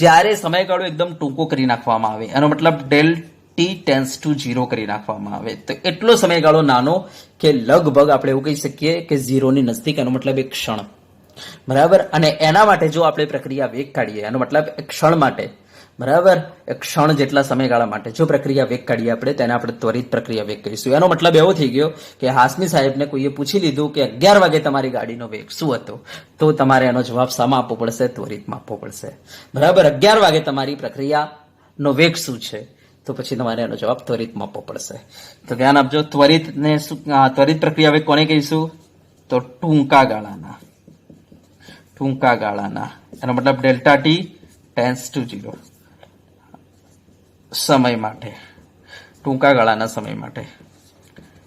જ્યારે સમયગાળો એકદમ ટૂંકો કરી નાખવામાં આવે, એનો મતલબ ડેલ ટી ટેન્સ ટુ 0 કરી નાખવામાં આવે, તો એટલો સમયગાળો નાનો કે લગભગ આપણે એવું કહી શકીએ કે 0 ની નજીક, એનો મતલબ એક ક્ષણ. બરાબર. અને એના માટે જો આપણે પ્રક્રિયા વેગ કાઢીએ, એનો મતલબ એક ક્ષણ માટે, બરાબર, એક ક્ષણ જેટલા સમયગાળા માટે જો પ્રક્રિયા વેગ કાઢીએ આપણે, તેને આપણે ત્વરિત પ્રક્રિયા વેગ કહીશું. એનો મતલબ એવો થઈ ગયો કે હાસમી સાહેબને કોઈએ પૂછી લીધું કે 11 વાગે તમારી ગાડીનો વેગ શું હતો, તો તમારે એનો જવાબ શામાં આપવો પડશે? ત્વરિતમાં આપવો પડશે. બરાબર. 11 વાગે તમારી પ્રક્રિયાનો વેગ શું છે? તો પછી તમારે એનો જવાબ ત્વરિતમાં આપવો પડશે. તો ધ્યાન આપજો, ત્વરિત પ્રક્રિયા વેગ કોને કહીશું? તો ટૂંકા ગાળાના. એનો મતલબ ડેલ્ટા ટી ટેન્સ ટુ 0 સમય માટે, ટૂંકા ગાળાના સમય માટે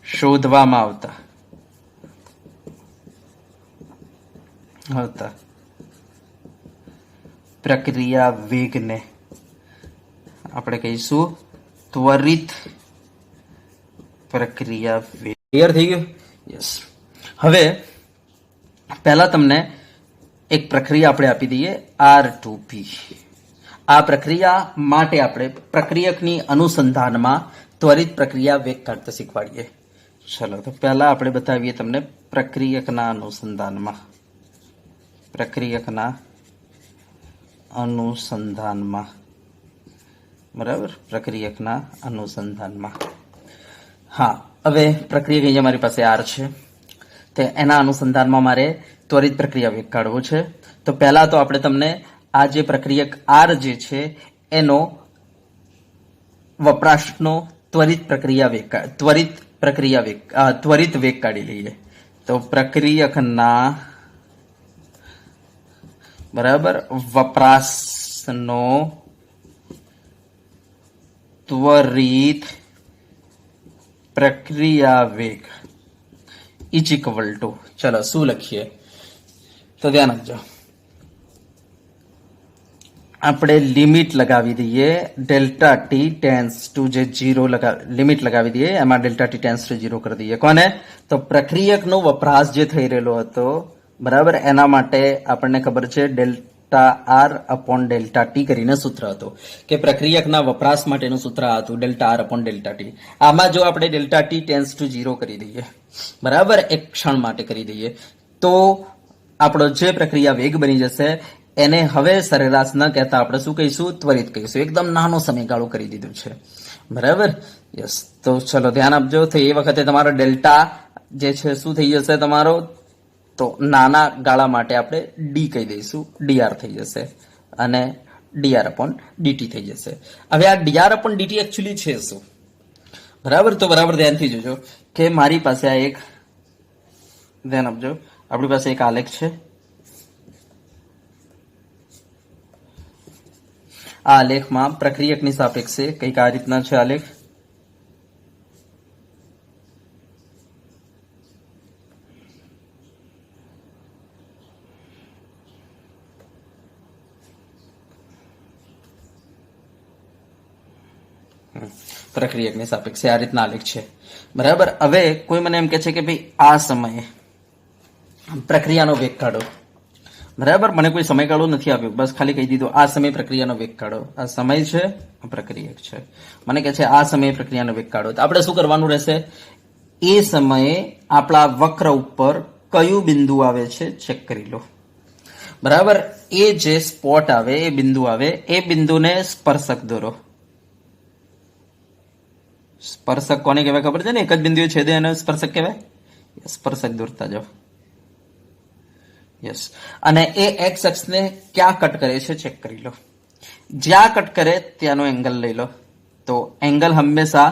શોધવામાં આવતા પ્રક્રિયા વેગને આપણે કહીશું ત્વરિત પ્રક્રિયા વેગ. ક્લિયર થઈ ગયું? યસ. હવે પહેલા તમને એક પ્રક્રિયા આપણે આપી દઈએ, R2P. આ પ્રક્રિયા માટે આપણે પ્રક્રિયકની અનુસંધાનમાં ત્વરિત પ્રક્રિયા વેગ કાઢતા શીખવાડીએ. ચલો, તો પહેલા આપણે બતાવીએ તમને પ્રક્રિયકના અનુસંધાનમાં. બરાબર. પ્રક્રિયકના અનુસંધાનમાં. હા, હવે પ્રક્રિયક અહીંયા મારી પાસે R છે, તો એના અનુસંધાનમાં મારે ત્વરિત પ્રક્રિયા વેગ કાઢવો છે. તો પહેલા તો આપણે તમને આ જે પ્રક્રિયક R જે છે એનો વપરાશનો ત્વરિત વેગ કાઢી લઈએ. તો પ્રક્રિયકના, બરાબર, વપરાશનો ત્વરિત પ્રક્રિયા વેગ ઇઝ ઇક્વલ ટુ, ચલો શું લખીએ? તો ધ્યાન આપજો, આપણે લિમિટ લગાવી દઈએ ડેલ્ટા ટી ટેન્સ ટુ જે 0 લિમિટ લગાવી દઈએ, એમાં ડેલ્ટા ટી ટેન્સ ટુ 0 કરી દઈએ. કોને? તો પ્રક્રિયકનો વપરાશ જે થઈ રહેલો હતો, બરાબર, એના માટે આપણને ખબર છે delta R upon delta T કરીને સૂત્ર હતું કે પ્રક્રિયકના વપરાશ માટેનું સૂત્ર આ હતું delta R upon delta T. આમાં જો આપણે ડેલ્ટા ટી ટેન્સ ટુ 0 કરી દઈએ, બરાબર, એક ક્ષણ માટે કરી દઈએ, તો આપણો જે પ્રક્રિયા વેગ બની જશે એને હવે સરેરાશ ન કહેતા આપણે શું કહીશું? ત્વરિત કહીશું. એકદમ નાનો સમયગાળો કરી દીધું છે, બરાબર. યસ, તો ચલો ધ્યાન આપજો. તો એ વખતે તમારો ડેલ્ટા જે છે શું થઈ જશે તમારો? તો નાના ગાળા માટે આપણે ડી કહી દઈશું, ડીઆર થઈ જશે અને ડીઆર અપોન ડીટી થઈ જશે. હવે આ ડીઆર અપોન ડીટી એકચ્યુઅલી છે શું? બરાબર, તો બરાબર ધ્યાનથી જોજો કે મારી પાસે આ એક, ધ્યાન આપજો, આપણી પાસે એક આલેખ છે. આ આલેખમાં પ્રક્રિયકની સાપેક્ષે કંઈક આ રીતના છે આલેખ. પ્રક્રિયકની સાપેક્ષે આ રીતના આલેખ છે, બરાબર. હવે કોઈ મને એમ કે છે કે ભાઈ આ સમયે પ્રક્રિયાનો વેગ કાઢો, બરાબર. મને કોઈ સમયગાળો નથી આપ્યો, બસ ખાલી કહી દીધું આ સમય પ્રક્રિયાનો વેગ કાઢો. આ સમય છે, આ પ્રક્રિયક છે. મને કહે છે આ સમયે પ્રક્રિયાનો વેગ કાઢો, તો આપણે શું કરવાનું રહેશે? એ સમયે આપણા વક્ર ઉપર કયું બિંદુ આવે છે ચેક કરી લો, બરાબર. એ જે સ્પોટ આવે, એ બિંદુ આવે, એ બિંદુને સ્પર્શક દોરો. સ્પર્શક કોને કહેવાય ખબર છે ને? એક જ બિંદુએ છેદે એને સ્પર્શક કહેવાય. સ્પર્શક દોરતા જાઓ. યસ, અને એ એક્સ અક્ષને ક્યાં કટ કરે છે ચેક કરી લો. જ્યાં કટ કરે ત્યાંનો એંગલ લઈ લો. તો એંગલ હંમેશા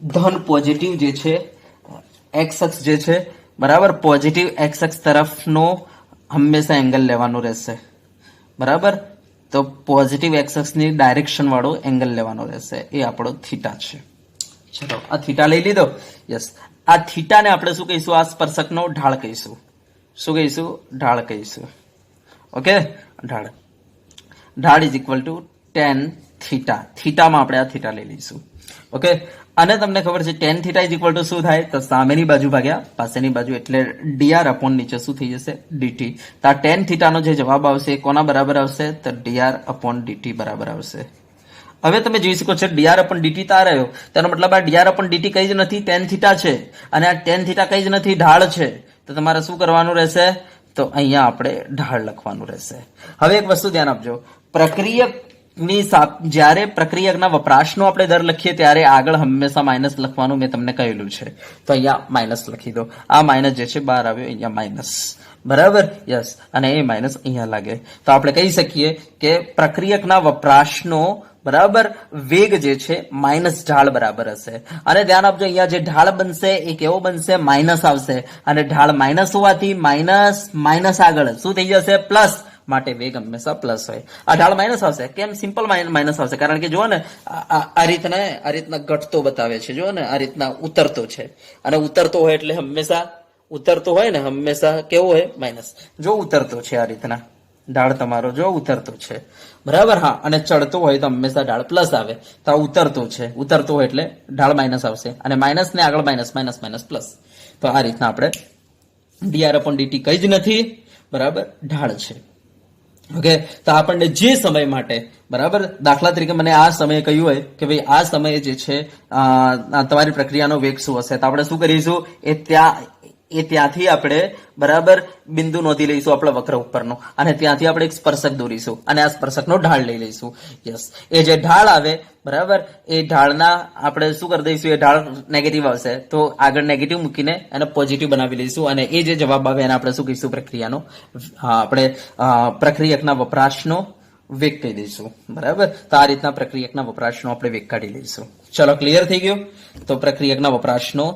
ધન પોઝિટિવ જે છે એક્સ અક્ષ જે છે, બરાબર, પોઝિટિવ એક્સ અક્ષ તરફનો હંમેશા એંગલ લેવાનું રહેશે, બરાબર. તો પોઝિટિવ એક્સ અક્ષની ડાયરેક્શન વાળો એંગલ લેવાનો રહેશે. એ આપણો થીટા છે. ચલો, આ થીટા લઈ લીધો. યસ, આ થીટાને આપણે શું કહીશું? આ સ્પર્શકનો ઢાળ કહીશું. શું કહીશું? ઢાળ કહીશું. ઓકે, ઢાળ. ઢાળ is equal to tan theta. થીટામાં આપણે આ થીટા લઈ લઈશું. ઓકે, અને તમને ખબર છે ten theta is equal to શું થાય? તો સામેની બાજુ ભાગ્યા પાસેની બાજુ, એટલે ડીઆર અપોન નીચે શું થઈ જશે? ડીટી. તો આ ટેન થીટાનો જે જવાબ આવશે એ કોના બરાબર આવશે? તો ડીઆર અપોન ડીટી બરાબર આવશે. હવે તમે જોઈ શકો છો ડીઆર અપોન ડીટી તાર આવ્યો, તેનો મતલબ આ ડીઆર અપોન ડીટી કઈ જ નથી, ટેન થીટા છે, અને આ ટેન થીટા કઈ જ નથી, ઢાળ છે. તો તમારે શું કરવાનું રહેશે? તો અહીંયા આપણે ઢાળ લખવાનું રહેશે. હવે એક વસ્તુ ધ્યાન આપજો, પ્રક્રિયકની જ્યારે પ્રક્રિયકના વપરાશનો આપણે દર લખીએ ત્યારે આગળ હંમેશા માઇનસ લખવાનું મેં તમને કહેલું છે. તો અહીંયા માઇનસ લખી દો. આ માઇનસ જે છે બહાર આવ્યો, અહીંયા માઇનસ, બરાબર. યસ, અને એ માઇનસ અહીંયા લાગે. તો આપણે કહી શકીએ કે પ્રક્રિયકના વપરાશનો, બરાબર, વેગ જે છે માઇનસ ઢાળ બરાબર હશે. અને ધ્યાન આપજો, અહીંયા જે ઢાળ બનશે એ કેવો બનશે? માઇનસ આવશે. અને ઢાળ માઇનસ હોવાથી માઇનસ માઇનસ આગળ શું થઈ જશે? પ્લસ. માટે વેગ હંમેશા પ્લસ હોય. આ ઢાળ માઇનસ આવશે. કેમ? સિમ્પલ માઇનસ આવશે, કારણ કે જુઓ ને આ રીતના ઘટતો બતાવે છે, જુઓ ને આ રીતના ઉતરતો છે, અને ઉતરતો હોય એટલે હંમેશા ઉતરતો હોય ને, હંમેશા કેવો હોય? માઇનસ. જો ઉતરતો છે આ રીતના ઢાળ તમારો, જો ઉતરતો છે, બરાબર. હા, અને ચડતો હોય તો હંમેશા ઢાળ પ્લસ આવે. તો આ ઉતરતો છે, ઉતરતો હોય એટલે ઢાળ માઇનસ આવશે, અને માઇનસ ને આગળ માઇનસ, માઇનસ માઇનસ પ્લસ. તો આ રીતના આપણે ડીઆર અપોન ડીટી કઈ જ નથી, બરાબર, ઢાળ છે. ઓકે, તો આપણને જે સમય માટે, બરાબર, દાખલા તરીકે મને આ સમયે કહ્યું હોય કે ભાઈ આ સમયે જે છે તમારી પ્રક્રિયાનો વેગ શું હશે, તો આપણે શું કરીશું? એ ત્યાંથી આપણે, બરાબર, બિંદુ નોંધી લઈશું આપણા વક્ર ઉપરનો, અને ત્યાંથી આપણે એક સ્પર્શક દોરીશું, અને આ સ્પર્શકનો ઢાળ લઈ લઈશું. યસ, એ જે ઢાળ આવે, બરાબર, એ ઢાળના આપણે શું કરી દઈશું? એ ઢાળ નેગેટિવ આવશે, તો આગળ નેગેટિવ મૂકીને એને પોઝિટિવ બનાવી લઈશું, અને એ જે જવાબ આવે એને આપણે શું કહીશું? પ્રક્રિયાનો, આપણે પ્રક્રિયકના વપરાશનો વેગ કહી દઈશું, બરાબર. તો આ રીતના પ્રક્રિયકના વપરાશનો આપણે વેગ કાઢી લઈશું. ચલો, ક્લિયર થઈ ગયું? તો પ્રક્રિયકના વપરાશનો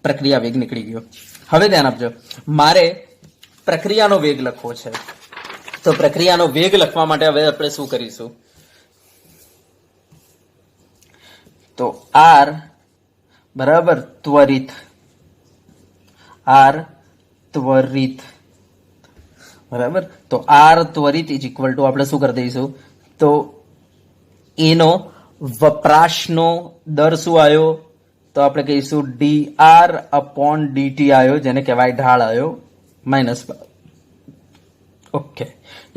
પ્રક્રિયા વેગ નીકળી ગયો. હવે ધ્યાન આપજો, મારે પ્રક્રિયાનો વેગ લખવો છે. તો પ્રક્રિયાનો વેગ લખવા માટે હવે આપણે શું કરીશું? તો આર, બરાબર, ત્વરિત. આર ત્વરિત, બરાબર. તો આર ત્વરિત ઇઝ ઇક્વલ ટુ આપણે શું કરી દઈશું? તો એનો વપરાશનો દર શું આવ્યો? તો આપણે કહીશું ડીઆર અપોન ડીટી આવ્યો, જેને કહેવાય ઢાળ આવ્યો, માઇનસ. ઓકે,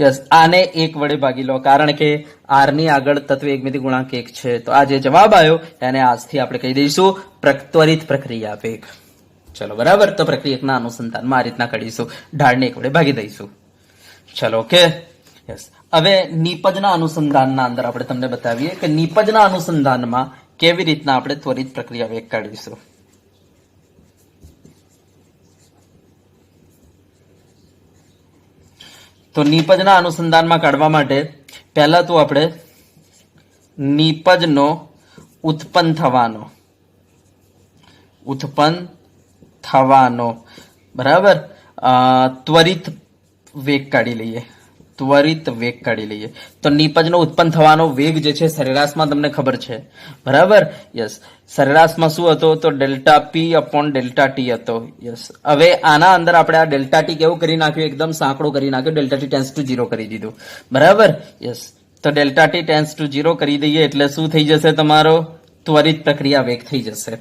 યસ, આને 1 વડે ભાગી લો, કારણ કે આર ની આગળ તત્વ એકમિતિ ગુણાંક 1 છે. તો આ જે જવાબ આવ્યો એને આજથી આપણે કહી દઈશું ત્વરિત પ્રક્રિયા વેગ. ચલો બરાબર, તો પ્રક્રિયકના અનુસંધાનમાં આ રીતના કરીશું, ઢાળને 1 વડે ભાગી દઈશું. ચલો ઓકે, યસ. હવે નિપજના અનુસંધાનના અંદર આપણે તમને બતાવીએ કે નિપજના અનુસંધાનમાં કેવી રીતના આપણે ત્વરિત પ્રક્રિયા વેગ કાઢીશું. તો નિપજના અનુસંધાનમાં કાઢવા માટે પહેલા તો આપણે નિપજનો ઉત્પન્ન થવાનો બરાબર ત્વરિત વેગ કાઢી લઈએ. તો નિપજનો ઉત્પન્ન થવાનો વેગ જે છે સરેરાશમાં તમને ખબર છે બરાબર. યસ, સરેરાશમાં શું હતો? તો ડેલ્ટા પી અપોન ડેલ્ટા ટી હતો. યસ, હવે આના અંદર આપણે આ ડેલ્ટા ટી કેવું કરી નાખ્યું? એકદમ સાંકડો કરી નાખ્યો, ડેલ્ટા ટી ટેન્સ ટુ 0 કરી દીધું બરાબર. યસ, તો ડેલ્ટા ટી ટેન્સ ટુ 0 કરી દઈએ એટલે શું થઈ જશે? તમારો ત્વરિત પ્રક્રિયા વેગ થઈ જશે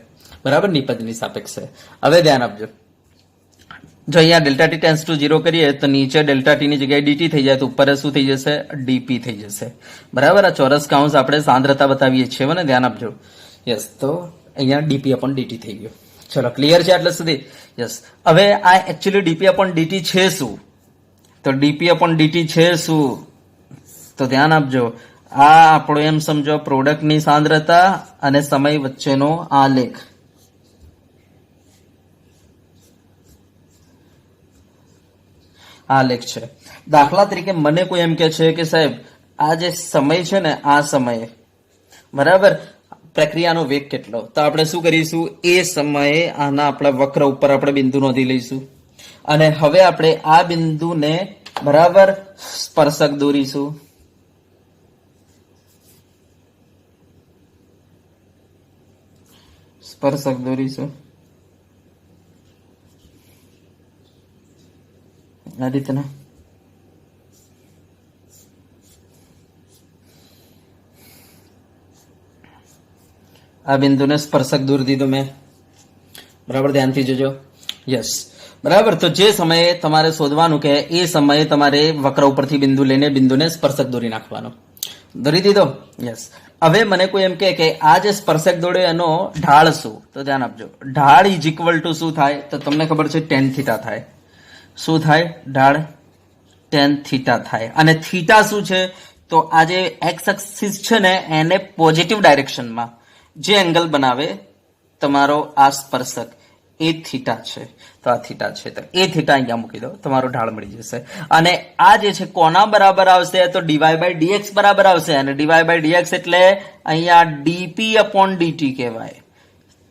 બરાબર, નિપજની સાપેક્ષે. હવે ધ્યાન આપજો, જો અહીંયા ડેલ્ટા ટી ટેન્સ ટુ 0 કરીએ તો નીચે ડેલ્ટા ટી ની જગ્યાએ ડીટી થઈ જાય તો ઉપર શું થઈ જશે? ડીપી થઈ જશે બરાબર. આ ચોરસ કૌંસ આપણે સાંદ્રતા બતાવીએ છીએ ને, ધ્યાન આપજો. યસ, તો અહીંયા ડીપી અપોન ડીટી થઈ ગયો. ચલો, ક્લિયર છે આટલે સુધી? યસ. હવે આ એકચ્યુઅલી ડીપી અપોન ડીટી છે શું? તો ડીપી અપોન ડીટી છે શું? તો ધ્યાન આપજો, આ આપણો એમ સમજો પ્રોડક્ટની સાંદ્રતા અને સમય વચ્ચેનો આલેખ. આલેખ છે. દાખલા તરીકે મને કોઈ એમ કે છે કે સાહેબ આ જે સમય છે ને, આ સમયે બરાબર પ્રક્રિયાનો વેગ કેટલો? તો આપણે શું કરીશું? એ સમયે આના આપણા વક્ર ઉપર આપણે બિંદુ નોંધી લઈશું અને હવે આપણે આ બિંદુને બરાબર સ્પર્શક દોરીશું. આ રીતના આ બિંદુને સ્પર્શક દોરી દીધો મેં બરાબર, ધ્યાનથી જોજો. યસ, બરાબર. તો જે સમયે તમારે શોધવાનું કે એ સમયે તમારે વક્ર ઉપરથી બિંદુ લઈને બિંદુને સ્પર્શક દોરી નાખવાનો. દોરી દીધો? યસ. હવે મને કોઈ એમ કે આ જે સ્પર્શક દોર્યો એનો ઢાળ શું? તો ધ્યાન આપજો, ઢાળ ઇઝ ઇક્વલ ટુ શું થાય? તો તમને ખબર છે tan થીટા થાય. શું થાય? ઢાળ tan થીટા થાય. અને થીટા શું છે? તો આ જે એક્સ એક્સિસ છે ને એને પોઝિટિવ ડાયરેક્શનમાં જે એંગલ બનાવે તમારો આ સ્પર્શક એ થીટા છે. તો આ થીટા છે, તો એ થીટા અહીંયા મૂકી દો, તમારો ઢાળ મળી જશે. અને આ જે છે કોના બરાબર આવશે? તો ડીવાય બાય ડીએક્સ બરાબર આવશે. અને ડીવાય બાય ડીએક્સ એટલે અહીંયા ડીપી અપોન ડીટી કહેવાય.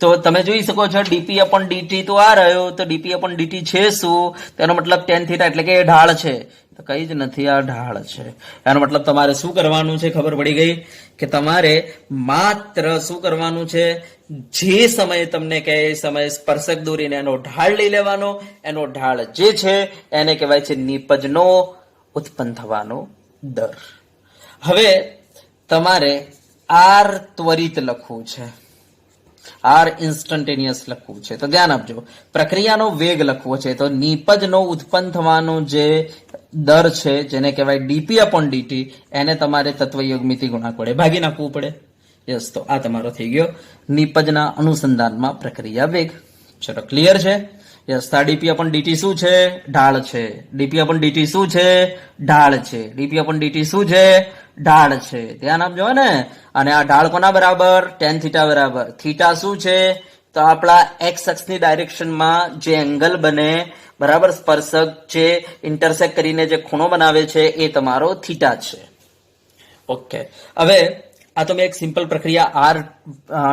તો તમે જોઈ શકો છો ડીપી અપોન ડીટી તો આ રહ્યો. તો ડીપી અપોન ડીટી છે શું? તેનો મતલબ tan થીટા એટલે કે એ ઢાળ છે. તો કઈ જ નથી, આ ઢાળ છે. એનો મતલબ તમારે શું કરવાનું છે? ખબર પડી ગઈ કે તમારે માત્ર શું કરવાનું છે? જે સમયે તમને કહે એ સમયે સ્પર્શક દોરીને એનો ઢાળ લઈ લેવાનો. એનો ઢાળ જે છે એને કહેવાય છે નિપજનો ઉત્પન્ન થવાનો દર. હવે તમારે આર ત્વરિત લખવું છે, આર ઇન્સ્ટન્ટેનિયસ લખવું છે. તો ધ્યાન આપજો, પ્રક્રિયાનો વેગ લખવો છે. તો નિપજનો ઉત્પન્ન થવાનો જે દર છે જેને કહેવાય ડીપી અપોન ડીટી, એને તમારે તત્વ યુગ્મિતિ ગુણાંક વડે ભાગી નાખવું પડે. યસ, તો આ તમારો થઈ ગયો નિપજના અનુસંધાનમાં પ્રક્રિયા વેગ. ચલો, ક્લિયર છે? યસ, ડીપી અપોન ડીટી શું છે? ઢાળ છે. ડીપી અપોન ડીટી શું છે? ઢાળ છે. ડીપી અપોન ડીટી શું છે? ઢાળ છે. ધ્યાન આપજો ને. અને આ ઢાળ કોના બરાબર? tan થીટા બરાબર. થીટા શું છે? તો આપણા એક્સ અક્ષની ડાયરેક્શનમાં જે એંગલ બને બરાબર, સ્પર્શક જે ઇન્ટરસેક્ટ કરીને જે ખૂણો બનાવે છે એ તમારો થીટા છે. ઓકે, હવે આ તો મેં એક સિમ્પલ પ્રક્રિયા આર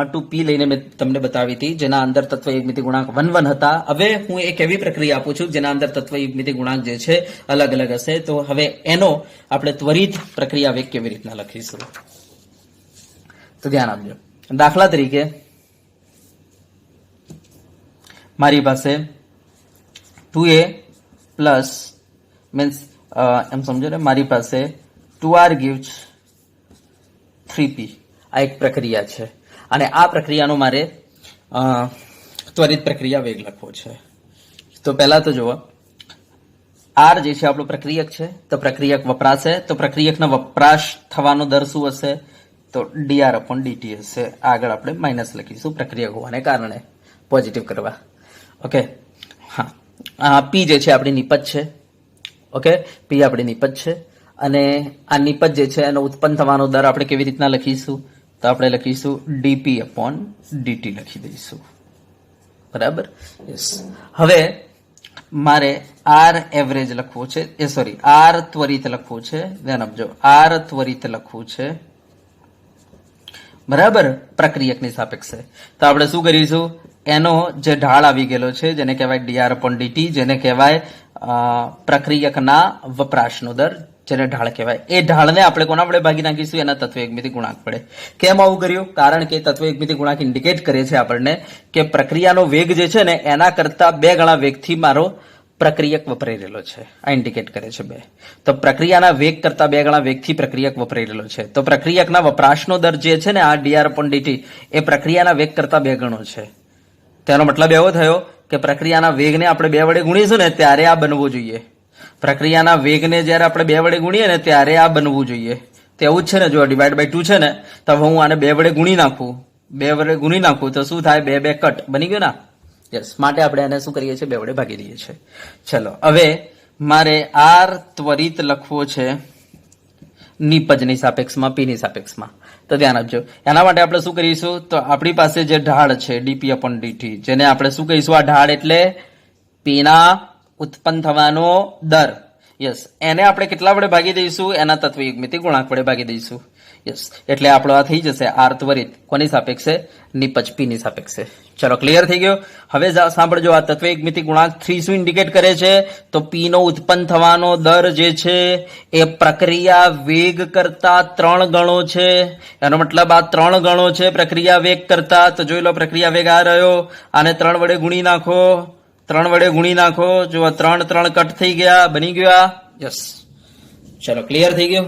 ટુ પી લઈને મેં તમને બતાવી હતી, જેના અંદર તત્વ યુગ્મિતિ ગુણાંક 1 હતા. હવે હું એક એવી પ્રક્રિયા આપું છું જેના અંદર તત્વ યુગ્મિતિ ગુણાંક જે છે અલગ અલગ હશે. તો હવે એનો આપણે ત્વરિત પ્રક્રિયા વેગ કેવી રીતના લખીશું? તો ધ્યાન આપજો, દાખલા તરીકે મારી પાસે 2a પ્લસ મીન્સ એમ સમજો ને, મારી પાસે 2r gives 3p આ એક પ્રક્રિયા છે અને આ પ્રક્રિયાનો મારે ત્વરિત પ્રક્રિયા વેગ લખવો છે. તો પહેલા તો જુઓ, આર જે છે આપણું પ્રક્રિયક છે, તો પ્રક્રિયક વપરાશે, તો પ્રક્રિયકનો વપરાશ થવાનો દર શું હશે? તો dr upon dt હશે. આગળ આપણે માઇનસ લખીશું પ્રક્રિયક હોવાને કારણે, પોઝિટિવ કરવા. ઓકે, હા, પી જે છે આપણી નિપજ છે. ઓકે, પી આપણી નિપજ છે, અને આ નિપજ જે છે એનો ઉત્પન્ન થવાનો દર આપણે કેવી રીતના લખીશું? તો આપણે લખીશું ડીપી અપોન ડીટી લખી દઈશું. બરાબર, યસ. હવે મારે આર એવરેજ લખવું છે, આર ત્વરિત લખવું છે. ધ્યાન આપજો, આર ત્વરિત લખવું છે, બરાબર, પ્રક્રિયકની સાપેક્ષે. તો આપણે શું કરીશું? એનો જે ઢાળ આવી ગયેલો છે, જેને કહેવાય ડીઆર અપોન ડીટી, જેને કહેવાય પ્રક્રિયકના વપરાશનો દર, જેને ઢાળ કહેવાય, એ ઢાળને આપણે કોના વડે ભાગી નાખીશું? એના તત્વ એકમિતિ ગુણાંક વડે. કેમ આવું કર્યું? કારણ કે તત્વ એકમિતિ ગુણાંક ઇન્ડિકેટ કરે છે આપણને કે પ્રક્રિયાનો વેગ જે છે ને એના કરતા 2 ગણા વેગથી મારો પ્રક્રિયક વપરાઈ રહેલો છે. આ ઇન્ડિકેટ કરે છે 2. તો પ્રક્રિયાના વેગ કરતા 2 ગણા વેગથી પ્રક્રિયક વપરાઈ રહેલો છે. તો પ્રક્રિયકના વપરાશનો દર જે છે ને આ ડીઆર અપોન ડીટી, એ પ્રક્રિયાના વેગ કરતા 2 ગણો છે. તેનો મતલબ એવો થયો કે પ્રક્રિયાના વેગને આપણે 2 વડે ગુણીશું ને ત્યારે આ બનવું જોઈએ. પ્રક્રિયાના વેગને જ્યારે આપણે 2 વડે ગુણીએ ને ત્યારે આ બનવું જોઈએ. તો એવું જ છે ને, જો ડિવાઈડ બાય 2 છે ને, તો હું આને 2 વડે ગુણી નાખું, 2 વડે ગુણી નાખું તો શું થાય? 2 2 કટ બની ગયું ના? યસ, માટે આપણે એને શું કરીએ છીએ? 2 વડે ભાગી દઈએ છીએ. ચલો, હવે મારે આર ત્વરિત લખવો છે નિપજની સાપેક્ષમાં, પીની સાપેક્ષમાં. તો ધ્યાન આપજો, એના માટે આપણે શું કરીશું? તો આપણી પાસે જે ઢાળ છે ડીપી અપોન ડીટી, જેને આપણે શું કહીશું? આ ઢાળ એટલે પીના ઉત્પન્ન થવાનો દર. યસ, એને આપણે કેટલા વડે ભાગી દઈશું? એના તત્વ એકમિતિ ગુણાંક વડે ભાગી દઈશું. યસ, એટલે આપણો આ થઈ જશે આર ત્વરિત. કોની સાપેક્ષે? નિપજ પીની સાપેક્ષે. ચલો, ક્લિયર થઈ ગયો? હવે સાંભળજો, આ તત્વ એકમિતિ ગુણાંક 3 શું ઇન્ડિકેટ કરે છે? તો પી નો ઉત્પન્ન થવાનો દર જે છે એ પ્રક્રિયા વેગ કરતા 3 ગણો છે. એનો મતલબ આ 3 ગણો છે પ્રક્રિયા વેગ કરતા. તો જોઈ લો, પ્રક્રિયા વેગ આ રહ્યો, આને 3 વડે ગુણી નાખો, 3 વડે ગુણી નાખો. જો 3 3 કટ થઈ ગયા, બની ગયા. યસ, ચલો, ક્લિયર થઈ ગયું?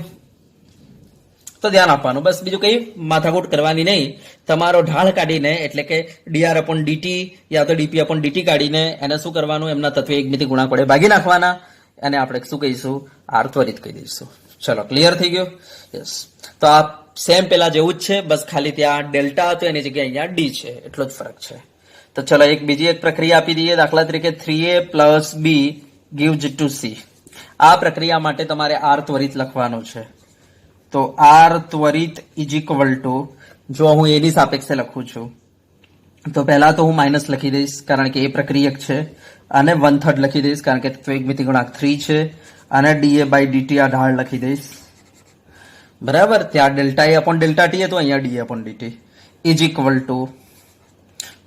તો ધ્યાન આપવાનું, બસ બીજું કઈ માથાકૂટ કરવાની નહીં. તમારો ઢાળ કાઢીને, એટલે કે ડીઆર અપોન ડીટી યા તો ડીપી અપોન ડીટી કાઢીને એને શું કરવાનું? એમના તત્વ એકમિતિ ગુણાંક વડે ભાગી નાખવાના, અને આપણે શું કહીશું? આર ત્વરિત કહી દઈશું. ચલો, ક્લિયર થઈ ગયું? યસ. તો આ સેમ પેલા જેવું જ છે, બસ ખાલી ત્યાં ડેલ્ટા હતો એની જગ્યાએ અહીંયા ડી છે, એટલો જ ફરક છે. તો ચલો, બીજી એક પ્રક્રિયા આપી દઈએ. દાખલા તરીકે 3a + b gives to c. આ પ્રક્રિયા માટે તમારે આર ત્વરિત લખવાનો છે. તો આર ત્વરિત ઇઝ ઇક્વલ ટુ, જો હું એની સાપેક્ષે લખું છું તો પહેલા તો હું માઇનસ લખી દઈશ કારણ કે એ પ્રક્રિયક છે, અને 1/3 લખી દઈશ કારણ કે તત્વ એકમિતિ ગુણાંક 3 છે, અને ડીએ બાય ડીટી આ ઢાળ લખી દઈશ. બરાબર, ત્યાં ડેલ્ટા એ અપોન ડેલ્ટા ટી તો અહીંયા D upon DT is equal two,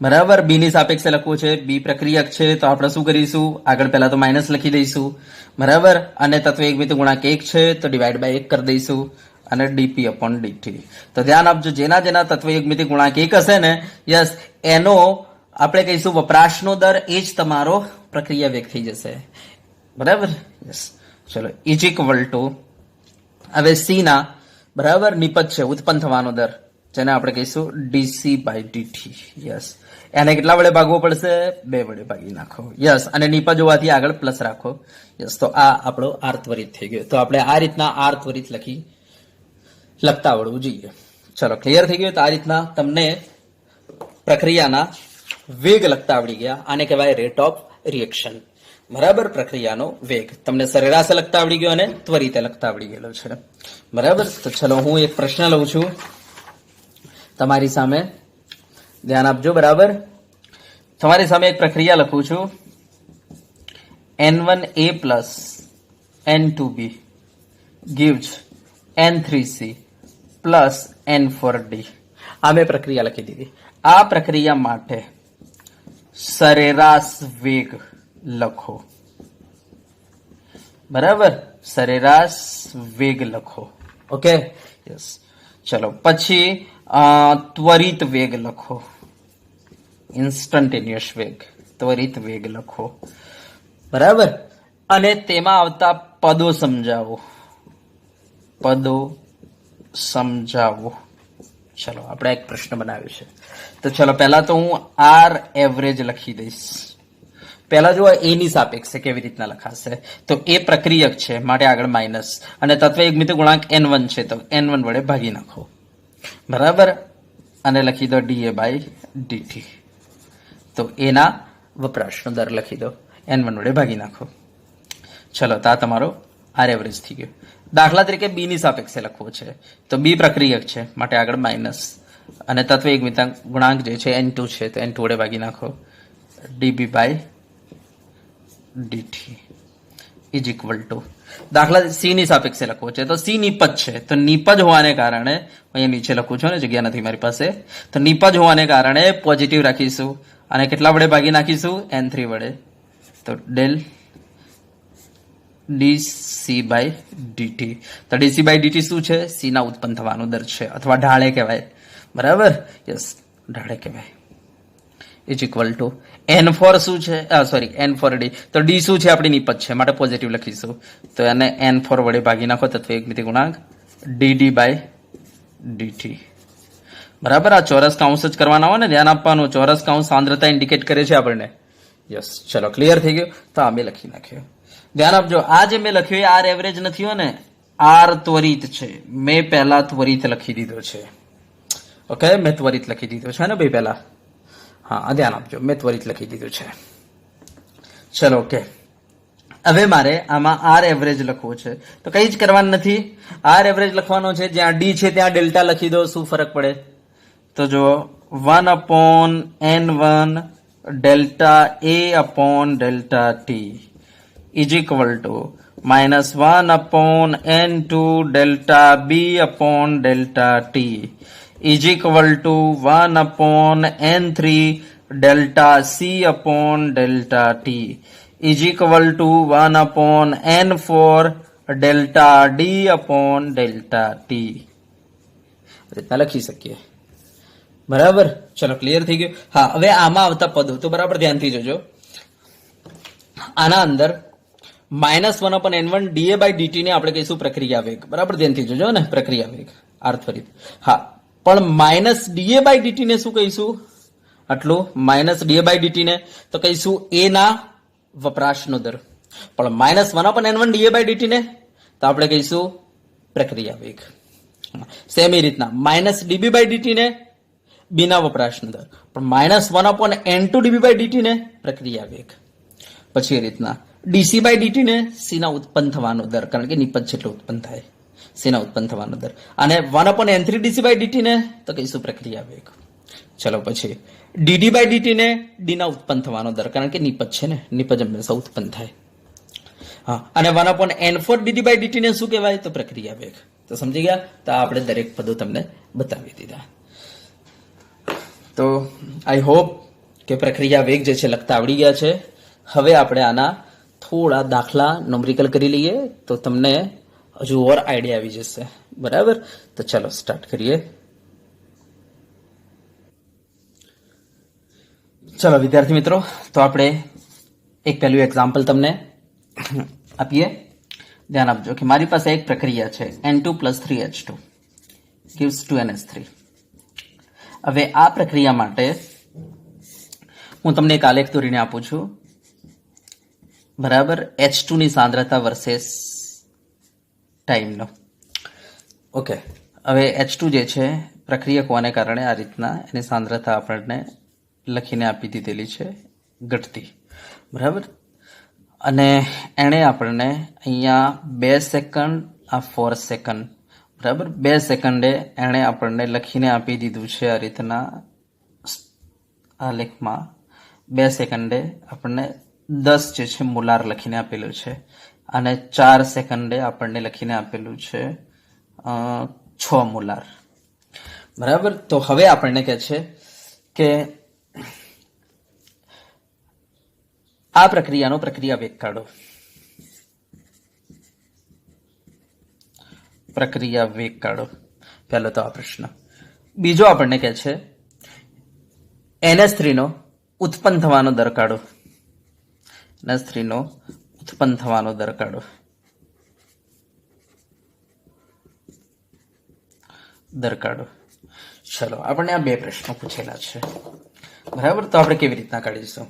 બરાબર, બી ની સાપેક્ષે લખવું છે. બી પ્રક્રિયક છે, તો આપણે શું કરીશું? આગળ પહેલા તો માઇનસ લખી દઈશું, બરાબર, અને તત્વ એકમિતિ ગુણાંક 1 છે તો ડિવાઈડ બાય 1 કરી દઈશું, અને ડીપી અપોન ડીટી. તો ધ્યાન આપજો, જેના જેના તત્વ એકમિતિ ગુણાંક 1 હશે ને, યસ, એનો આપણે કહીશું વપરાશનો દર, એ જ તમારો પ્રક્રિયા વેગ થઈ જશે. બરાબર, યસ. ચલો, ઇઝ ઇક્વલ ટુ, હવે સી ના, બરાબર, નિપજ છે ઉત્પન્ન થવાનો દર, જેને આપણે કહીશું ડીસી બાય ડીટી. યસ, એને કેટલા વડે ભાગવો પડશે? 2 વડે ભાગી નાખો. યસ, અને નિપજ હોવાથી આગળ પ્લસ રાખો. યસ, તો આ આપણો આર ત્વરિત થઈ ગયો. તો આપણે આ રીતના આર ત્વરિત લખતા આવડવું જોઈએ. ચલો, ક્લિયર થઈ ગયું? તો આ રીતના તમને પ્રક્રિયાના વેગ લખતા આવડી ગયા. આને કહેવાય રેટ ઓફ રિએક્શન. બરાબર, પ્રક્રિયાનો વેગ તમને સરેરાશ લખતા આવડી ગયો અને ત્વરિત લખતા આવડી ગયેલો છે. બરાબર, તો ચલો, હું એક પ્રશ્ન લઉં છું તમારી સામે, ધ્યાન આપજો. બરાબર, તમારી સામે એક પ્રક્રિયા લખું છું. n1a + n2b gives n3c + n4d. આ મેં પ્રક્રિયા લખી દીધી. આ પ્રક્રિયા માટે સરેરાશ વેગ લખો. બરાબર, સરેરાશ વેગ લખો. Okay, yes. ચલો, પછી ત્વરિત વેગ લખો, ઇન્સ્ટન્ટેનિયસ વેગ, ત્વરિત વેગ લખો. બરાબર, અને તેમાં આવતા પદો સમજાવો, પદો સમજાવો. ચલો, આપણે એક પ્રશ્ન બનાવ્યો છે. તો ચલો, પહેલા તો હું આર એવરેજ લખી દઈશ. પહેલા જો એ ની સાપેક્ષે કેવી રીતના લખાશે, તો એ પ્રક્રિયક છે માટે આગળ માઇનસ, અને તત્વ એકમિત ગુણાંક n1 છે તો n1 વડે ભાગી નાખો, બરાબર, અને લખી દો dA બાય dt. તો એના વપરાશનો દર લખી દો, n1 વડે ભાગી નાખો. ચલો, તો આ તમારો આર એવરેજ થઈ ગયો. દાખલા તરીકે બી ની સાપેક્ષે લખવો છે તો બી પ્રક્રિયક છે માટે આગળ માઇનસ, અને તત્વ એકમિતાંક ગુણાંક જે છે n2 છે તો n2 વડે ભાગી નાખો, dB by dt is equal to. દાખલા સી ની સાપેક્ષે લખવો છે તો સી નિપજ છે, તો નિપજ હોવાને કારણે અહીંયા નીચે લખું છું ને, જગ્યા નથી મારી પાસે, તો નિપજ હોવાને કારણે પોઝિટિવ રાખીશું અને કેટલા વડે ભાગી નાખીશું, n3 વડે, તો ડેલ ડીસી બાય ડીટી. તો ડીસી બાય ડીટી શું છે, સી ના ઉત્પન્ન થવાનો દર છે, અથવા ઢાળે કહેવાય, બરાબર, યસ, ઢાળે કહેવાય, ઇઝ ઇક્વલ ટુ n4 શું છે, સોરી n4d, તો ડી શું છે, આપણી નિપજ છે માટે પોઝિટિવ લખીશું, તો એને n4 વડે ભાગી નાખો, તત્વ એકમિતિ ગુણાંક ડીડી બાય ડીટી, બરાબર. આ ચોરસ કાઉન્સ જ કરવાના હોય ને, ધ્યાન આપવાનું, ચોરસ કાઉન્સ સાંદ્રતા ઇન્ડિકેટ કરે છે આપણને. યસ, ચલો, ક્લિયર થઈ ગયું. તો આ મેં લખી નાખ્યો. ધ્યાન આપજો, આ જે મેં લખ્યું એ આર એવરેજ નથી હો ને, આર ત્વરિત છે. મેં પહેલા ત્વરિત લખી દીધો છે, ઓકે, મેં ત્વરિત લખી દીધો છે ને ભાઈ પહેલા, હા, ધ્યાન આપજો, મેં ત્વરિત લખી દીધું છે. ચલો, ઓકે. હવે મારે આમાં આર એવરેજ લખવો છે તો કઈ જ કરવાનું નથી, આર એવરેજ લખવાનો છે, જ્યાં ડી છે ત્યાં ડેલ્ટા લખી દો, શું ફરક પડે, તો જો 1/n1 delta a upon delta t is equal two -1/n2 delta b upon delta t is equal two 1/n3 delta c upon delta t is equal two 1/n4 delta d upon delta t. રીતના લખી શકીએ, બરાબર. ચલો, ક્લિયર થઈ ગયું. હા, હવે આમાં આવતા પદો તો બરાબર ધ્યાનથી જોજો. આના અંદર -1/n1 dA બાય dt ને આપણે કહીશું પ્રક્રિયા વેગ, બરાબર, ધ્યાનથી જોજો ને, પ્રક્રિયા વેગ આર ત્વરિત. હા, પણ -dA બાય dt ને શું કહીશું, આટલું -dA બાય dt ને તો કહીશું એ ના વપરાશનો દર, પણ -1/n1 dA બાય dt ને તો આપણે કહીશું પ્રક્રિયા વેગ. સેમ એ રીતના -dB બાય dt ને બીના વપરાશનો દર, પણ -1/n2 dB બાય dt ને પ્રક્રિયા વેગ. પછી એ રીતના dc બાય dt ને સી ના ઉત્પન્ન થવાનો દર, કારણ કે નિપજ છે એટલે ઉત્પન્ન થાય, સી ના ઉત્પન્ન થવાનો દર, અને 1/n3 dc બાય dt ને તો કહીશું પ્રક્રિયા વેગ. ચલો, પછી dd બાય dt ને ડી ના ઉત્પન્ન થવાનો દર, કારણ કે નિપજ છે ને, નિપજ હંમેશા ઉત્પન્ન થાય. હા, અને 1/n4 dd બાય dt ને શું કહેવાય, તો પ્રક્રિયા વેગ. તો સમજી ગયા. તો આપણે દરેક પદો તમને બતાવી દીધા. તો આઈ હોપ કે પ્રક્રિયા વેગ જે છે લખતા આવડી ગયા છે. હવે આપણે આના થોડા દાખલા નોમરિકલ કરી લઈએ તો તમને હજુ ઓર આઈડિયા આવી જશે, બરાબર. તો ચાલો સ્ટાર્ટ કરીએ. ચલો વિદ્યાર્થી મિત્રો, તો આપણે એક પહેલું એક્ઝામ્પલ તમને આપીએ. ધ્યાન આપજો કે મારી પાસે એક પ્રક્રિયા છે n2 + 3h2 gives 2ns3. હવે આ પ્રક્રિયા માટે હું તમને એક આલેખ દોરીને આપું છું, બરાબર, H2 ની સાંદ્રતા વર્સેસ ટાઈમનો. ઓકે, હવે H2 જે છે પ્રક્રિયક હોવાને કારણે આ રીતના એની સાંદ્રતા આપણને લખીને આપી દીધેલી છે, ઘટતી, બરાબર. અને એણે આપણને અહીંયા 2 સેકન્ડ, આ 4 સેકન્ડ, બરાબર, 2 સેકન્ડે એણે આપણને લખીને આપી દીધું છે આ રીતના આ લેખમાં. 2 સેકન્ડે આપણને 10 જે છે મોલાર લખીને આપેલું છે, અને 4 સેકન્ડે આપણને લખીને આપેલું છે 6 મોલાર, બરાબર. તો હવે આપણને કહે છે કે આ પ્રક્રિયાનો પ્રક્રિયા વેગ કાઢો. પ્રક્રિયા વેગ કાઢો, પહેલો તો આ પ્રશ્ન. બીજો આપણને કહે છે NH3 નો ઉત્પન્ન થવાનો દર કાઢો. NH3 નો ઉત્પન્ન થવાનો દર કાઢો. દર કાઢો. ચલો, આપણને આ બે પ્રશ્નો પૂછેલા છે, બરાબર. તો આપણે કેવી રીતના કાઢીશું,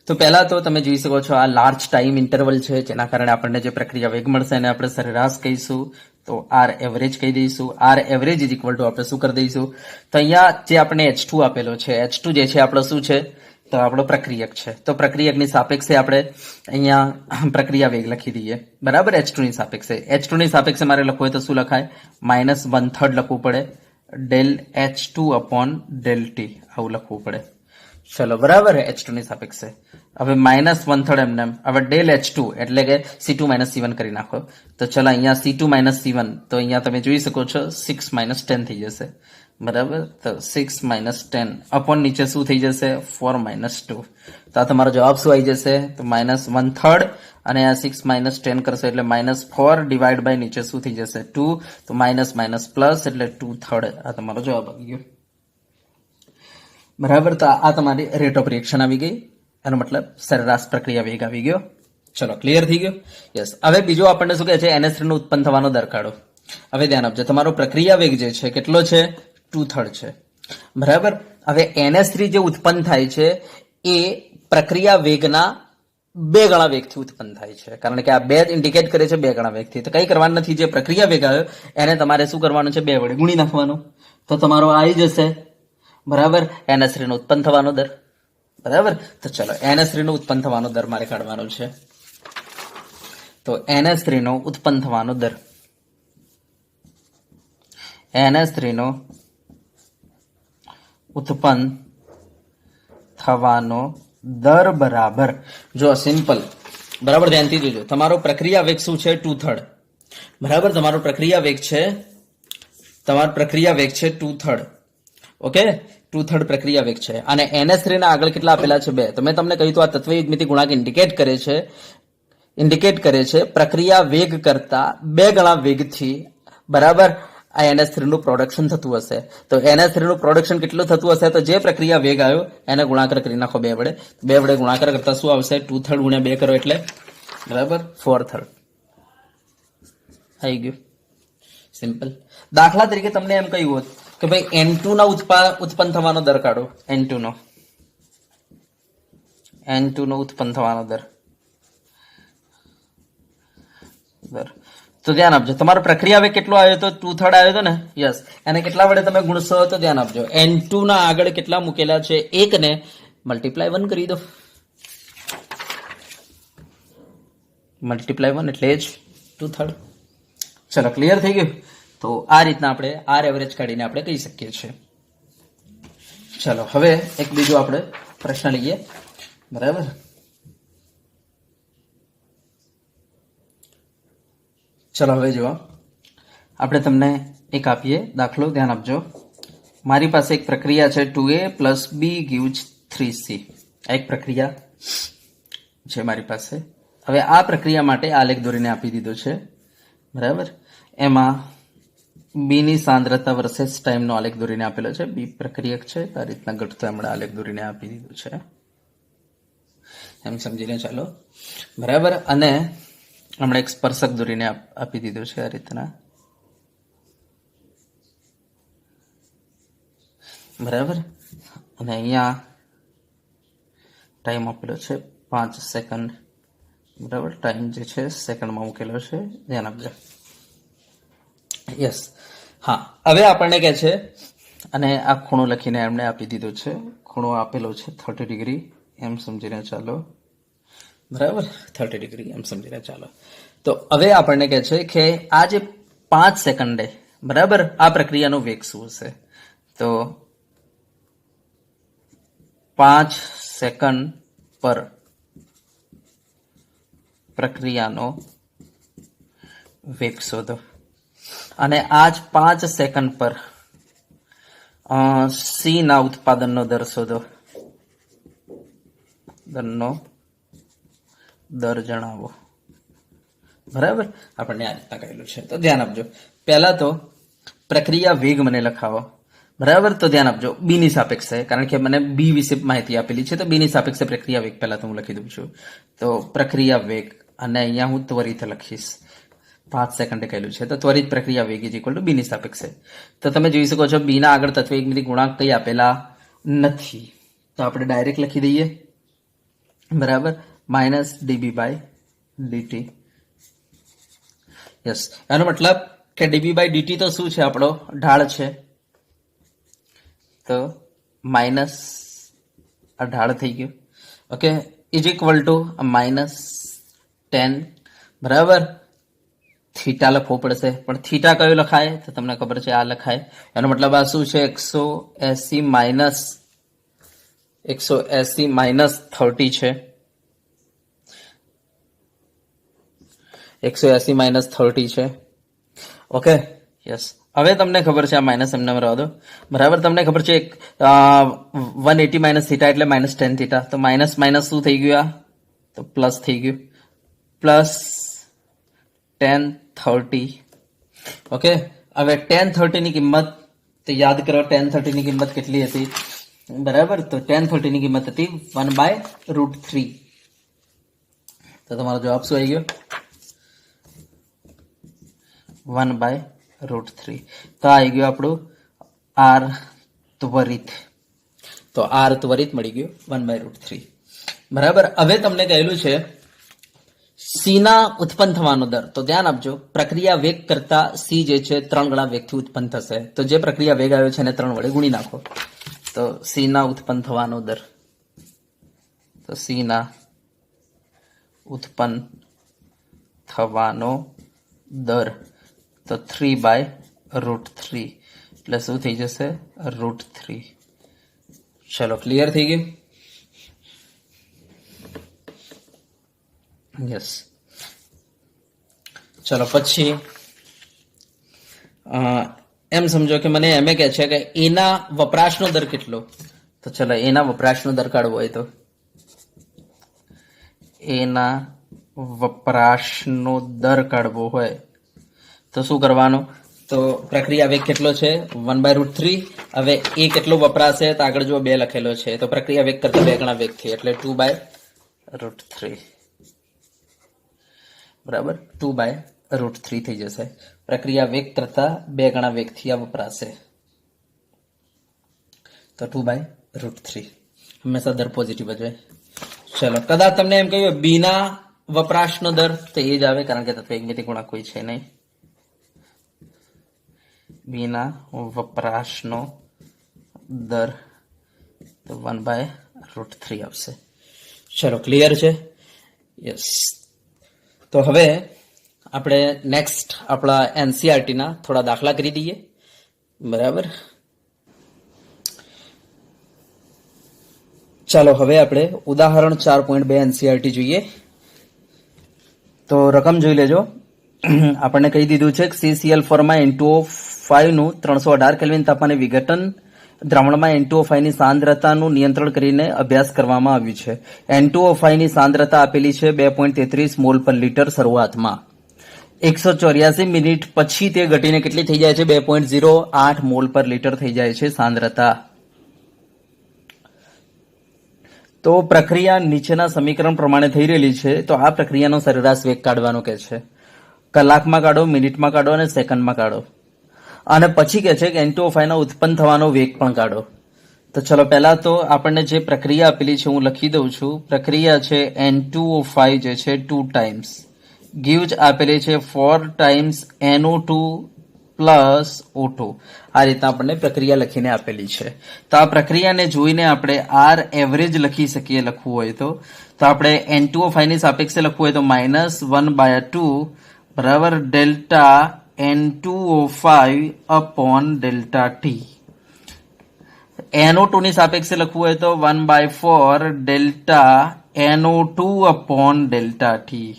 તો તો પહેલા તો તમે જોઈ શકો છો આ લાર્જ ટાઈમ ઇન્ટરવલ છે, જેના કારણે આપણને જે પ્રક્રિયા વેગ મળશે એને આપણે સરેરાશ કહીશું. તો આર એવરેજ કહી દઈશું. R average is equal to આપણે શું કરી દઈશું, તો અહીંયા જે આપણે H2 આપેલો છે, H2 જે છે આપણો શું છે, તો આપણો પ્રક્રિયક છે. તો પ્રક્રિયકની સાપેક્ષે આપણે અહીંયા પ્રક્રિયા વેગ લખી દઈએ, બરાબર. H2 ની સાપેક્ષે, H2 ની સાપેક્ષે મારે લખવું હોય તો શું લખાય, -1/3 લખવું પડે, del H2 upon del T, આવું લખવું પડે. ચલો, બરાબર. H2 ની સાપેક્ષે હવે -1/3 એમને હવે ડેલ H2 એટલે કે C2 - C1 કરી નાખો. તો ચલો અહીંયા C2 - C1, તો અહીંયા તમે જોઈ શકો છો 6 - 10 થઈ જશે, બરાબર. તો 6 - 10 અપોન નીચે શું થઈ જશે, 4 - 2. તો આ તમારો જવાબ શું આવી જશે, તો -1/3 અને આ 6 - 10 કરશો એટલે -4 ડિવાઈડ બાય નીચે શું થઈ જશે, 2. તો માઇનસ પ્લસ એટલે 2/3. આ તમારો જવાબ આવી ગયો, બરાબર. તો આ તમારી રેટ ઓફ રિએક્શન આવી ગઈ, એનો મતલબ સરેરાશ પ્રક્રિયા વેગ આવી ગયો. ચલો, ક્લિયર થઈ ગયો. યસ. હવે બીજો આપણને શું કહે છે, NH3 નો ઉત્પન્ન થવાનો દર કાઢો. હવે ધ્યાન આપજો, તમારો પ્રક્રિયા વેગ જે છે કેટલો છે, 2/3 છે, બરાબર. હવે NH3 જે ઉત્પન્ન થાય છે એ પ્રક્રિયા વેગના 2 ગણા વેગથી ઉત્પન્ન થાય છે, કારણ કે આ 2 ઇન્ડિકેટ કરે છે 2 ગણા વેગથી. તો કઈ કરવાનું નથી, જે પ્રક્રિયા વેગ આવ્યો એને તમારે શું કરવાનું છે, 2 વડે ગુણી નાખવાનું. તો તમારો આવી જશે, બરાબર, NH3 નો ઉત્પન્ન થવાનો દર, બરાબર. તો ચલો, NH3 નો ઉત્પન્ન થવાનો દર મારે કાઢવાનો છે. તો NH3 નો ઉત્પન્ન થવાનો દર, NH3 નો ઉત્પન્ન થવાનો દર બરાબર, જો સિમ્પલ, બરાબર. ધ્યાનથી જોજો, તમારો પ્રક્રિયા વેગ શું છે, 2/3, બરાબર. તમારો પ્રક્રિયા વેગ છે 2/3, ઓકે. 2/3 પ્રક્રિયા વેગ છે અને NH3 ના આગળ કેટલા આપેલા છે, 2. તો મેં તમને કહ્યું તો આ તત્વ યુગ્મિતિ ગુણાંક ઇન્ડિકેટ કરે છે પ્રક્રિયા વેગ કરતા 2 ગણા વેગથી, બરાબર, આ NH3 નું પ્રોડક્શન થતું હશે. તો NH3 નું પ્રોડક્શન કેટલું થતું હશે, તો જે પ્રક્રિયા વેગ આવ્યો એને ગુણાકાર કરી નાખો 2 વડે. 2 વડે ગુણાકાર કરતા શું આવશે, 2/3 ગુણ્યા 2 કરો એટલે, બરાબર, 4/3 આવી ગયું, સિમ્પલ. દાખલા તરીકે તમને એમ કહ્યું હોત કે ભાઈ N2 ના ઉત્પન્ન થવાનો દર કાઢો, N2 નો ઉત્પન્ન થવાનો દર. તો ધ્યાન આપજો, તમારો પ્રક્રિયા વેગ કેટલો આવ્યો તો, 2/3 આવ્યો હતો ને, યસ. એને કેટલા વડે તમે ગુણશો, તો ધ્યાન આપજો, N2 ના આગળ કેટલા મૂકેલા છે, 1 ને મલ્ટીપ્લાય 1 કરી દો, મલ્ટીપ્લાય 1 એટલે જ 2/3. ચલો, ક્લિયર થઈ ગયું. તો આ રીતના આપણે આર એવરેજ કાઢીને આપણે કહી શકીએ છીએ. ચલો, હવે એક બીજો આપણે પ્રશ્ન લઈએ, બરાબર. ચલો, હવે જુઓ, આપણે તમને એક આપીએ દાખલો, ધ્યાન આપજો. મારી પાસે એક પ્રક્રિયા છે, 2A + B gives 3C. આ એક પ્રક્રિયા છે મારી પાસે. હવે આ પ્રક્રિયા માટે આલેખ દોરીને આપી દીધો છે, બરાબર. એમાં બી ની સાંદ્રતા વર્સેસ ટાઈમનો આલેખ દોરીને આપેલો છે. બી પ્રક્રિયક છે, આ રીતના ઘટતો હમણાં આલેખ દોરીને આપી દીધું છે, એમ સમજીને ચાલો, બરાબર. અને હમણાં એક સ્પર્શક દોરીને આપી દીધું છે, આ રીતના, બરાબર. અને અહીંયા ટાઈમ આપેલો છે 5 સેકન્ડ, બરાબર. ટાઈમ જે છે સેકન્ડમાં મૂકેલો છે, ધ્યાન આપજો. યસ. હા, હવે આપણને કહે છે, અને આ ખૂણો લખીને એમણે આપી દીધો છે, ખૂણો આપેલો છે 30 ડિગ્રી, એમ સમજીને ચાલો, બરાબર, 30 ડિગ્રી એમ સમજીને ચાલો. તો હવે આપણને કહે છે કે આ જે 5 સેકન્ડે, બરાબર, આ પ્રક્રિયાનો વેગ શું હશે. તો 5 સેકન્ડ પર પ્રક્રિયાનો વેગ શોધો, અને આ જ 5 સેકન્ડ પર સી ના ઉત્પાદનનો દર શોધો, દર જણાવો, બરાબર. આપણને આ રીતના કહેલું છે. તો ધ્યાન આપજો, પહેલા તો પ્રક્રિયા વેગ મને લખાવો, બરાબર. તો ધ્યાન આપજો, બી ની સાપેક્ષે, કારણ કે મને બી વિશે માહિતી આપેલી છે, તો બી ની સાપેક્ષે પ્રક્રિયા વેગ પહેલા તો હું લખી દઉં છું. તો પ્રક્રિયા વેગ, અને અહીંયા હું ત્વરિત લખીશ, 5 સેકન્ડે કહેલું છે, તો ત્વરિત પ્રક્રિયા વેગ ઇઝ ઇક્વલ ટુ બી ની સાપેક્ષે. તો તમે જોઈ શકો છો, બી ના આગળ તત્વ યુગ્મિતિ ગુણાંક કઈ આપેલા નથી, તો આપણે ડાયરેક્ટ લખી દઈએ, બરાબર, minus DB by DT. Yes, એનો મતલબ કે ડીબી બાય ડીટી તો શું છે, આપણો ઢાળ છે, તો માઇનસ આ ઢાળ થઈ ગયું. Okay, is equal two minus 10. બરાબર, થીટા લખવો પડશે, પણ થીટા કયો લખાય તો તમને ખબર છે આ લખાય. એનો મતલબ આ શું છે, 180 માઇનસ 30 છે, 180 માઇનસ 30 છે. Okay, yes. હવે તમને ખબર છે આ માઇનસ એમને રહેવા દો. બરાબર, તમને ખબર છે 180 માઇનસ થીટા એટલે માઇનસ 10 થીટા, તો માઇનસ માઇનસ શું થઈ ગયું, આ તો પ્લસ થઈ ગયું, પ્લસ 10 30. ઓકે, હવે 10 30 ની કિંમત તો યાદ કરો, 10 30 ની કિંમત કેટલી હતી, બરાબર, તો 10 30 ની કિંમત હતી 1/√3. તો તમારો જવાબ શું આવી ગયો, 1/√3. તો આ આવી ગયું આપણું આર ત્વરિત. તો આર ત્વરિત મળી ગયું 1/√3. બરાબર, હવે તમને કહેલું છે સી ના ઉત્પન્ન થવાનો દર. તો ધ્યાન આપજો, પ્રક્રિયા વેગ કરતા સી જે છે 3 ગણા વેગથી ઉત્પન્ન થશે. તો જે પ્રક્રિયા વેગ આવ્યો છે એને 3 વડે ગુણી નાખો. તો સી ના ઉત્પન્ન થવાનો દર, તો સી ના ઉત્પન્ન થવાનો દર તો 3/√3 એટલે શું થઈ જશે, √3. ચલો, ક્લિયર થઈ ગયું. યસ, ચલો પછી એમ સમજો કે મને એમ કહે છે કે એના વપરાશનો દર કેટલો. તો ચલો, એના વપરાશનો દર કાઢવો હોય તો એના વપરાશનો દર કાઢવો હોય તો શું કરવાનું, તો પ્રક્રિયા વેગ કેટલો છે 1/√3. હવે એ કેટલો વપરાશે તો આગળ જો 2 લખેલો છે, તો પ્રક્રિયા વેગ કરતા 2 ગણા વેગથી એટલે 2/√3. બરાબર, 2/√3 થઈ જશે. પ્રક્રિયા વેગ કરતા 2 ગણા વેગથી આ વપરાશે, તો 2/√3. હંમેશા દર પોઝિટિવ જ હોય. ચલો, કદાચ તમને એમ કહ્યું બીના વપરાશનો દર, તો એ જ આવે, કારણ કે તત્વ એકમિતિ ગુણાંક કોઈ છે નહીં. બીના વપરાશનો દર તો 1/√3 આવશે. ચલો, ક્લિયર છે. યસ, તો હવે આપણે નેક્સ્ટ આપણા એનસીઆરટી ના થોડા દાખલા કરી દઈએ. બરાબર, ચાલો હવે આપણે ઉદાહરણ 4.2 એનસીઆરટી જોઈએ. તો રકમ જોઈ લેજો. આપણને કહી દીધું છે કે CCl4 માં N2O5 નું 318 કેલ્વિન તાપમાને વિઘટન દ્રાવણમાં N2O5 ની સાંદ્રતાનું નિયંત્રણ કરીને અભ્યાસ કરવામાં આવ્યું છે. N2O5 ની સાંદ્રતા આપેલી છે 2.33 મોલ પર લિટર શરૂઆતમાં. 184 મિનિટ પછી તે ઘટીને કેટલી થઈ જાય છે, 2.08 મોલ પર લિટર થઈ જાય છે સાંદ્રતા. તો પ્રક્રિયા નીચેના સમીકરણ પ્રમાણે થઈ રહેલી છે. તો આ પ્રક્રિયાનો સરેરાશ વેગ કાઢવાનો કે છે, કલાકમાં કાઢો, મિનિટમાં કાઢો અને સેકન્ડમાં કાઢો. અને પછી કે છે કે N2O5 નો ઉત્પન્ન થવાનો વેગ પણ કાઢો. તો ચલો, પહેલા તો આપણને જે પ્રક્રિયા આપેલી છે હું લખી દઉં છું. પ્રક્રિયા છે N2O5 જે છે 2 ટાઈમ્સ ગીવ્સ આપેલી છે 4 ટાઈમ્સ NO2 પ્લસ O2. આ રીતના આપણને પ્રક્રિયા લખીને આપેલી છે. તો આ પ્રક્રિયાને જોઈને આપણે આર એવરેજ લખી શકીએ, લખવું હોય તો આપણે N2O5 ની સાપેક્ષે લખવું હોય તો -1/2 બરાબર delta N2O5 upon delta T. NO2 ની સાપેક્ષે લખવું હોય તો 1/4 delta NO2 upon delta T.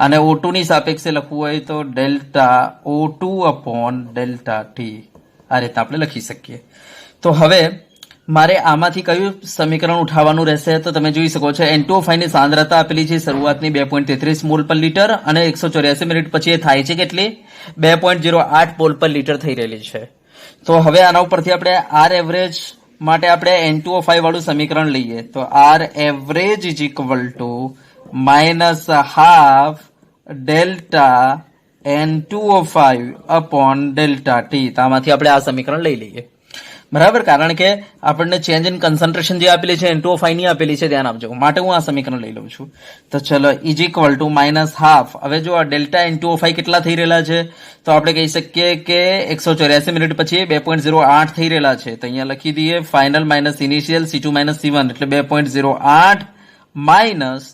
અને O2 ની સાપેક્ષે લખવું હોય તો delta O2 upon delta T. આ રીતના આપણે લખી શકીએ. તો હવે મારે આમાંથી કયું સમીકરણ ઉઠાવવાનું રહેશે, તો તમે જોઈ શકો છો N2O5 ની સાંદ્રતા આપેલી છે શરૂઆતની 2.33 મોલ પર લિટર અને 184 મિનિટ પછી એ થાય છે કેટલી, 2.08 મોલ પર લિટર થઈ રહેલી છે. તો હવે આના ઉપરથી આપણે આર એવરેજ માટે આપણે N2O5 વાળું સમીકરણ લઈએ. તો R average is equal to -half delta N2O5 upon delta T. તો આમાંથી આપણે આ સમીકરણ લઈ લઈએ. બરાબર, કારણ કે આપણને ચેન્જ ઇન કન્સન્ટ્રેશન જે આપેલી છે N2O5 ની આપેલી છે, ધ્યાન આપજો. માટે હું આ સમીકરણ લઈ લઉં છું. તો ચલો ઇઝ ઇક્વલ ટુ -હાફ. હવે જો આ ડેલ્ટા N2O5 કેટલા થઈ રહેલા છે, તો આપણે કહી શકીએ કે 184 મિનિટ પછી 2.08 થઈ રહેલા છે. તો અહીંયા લખી દઈએ final minus initial C2 minus C1 એટલે 2.08 માઇનસ,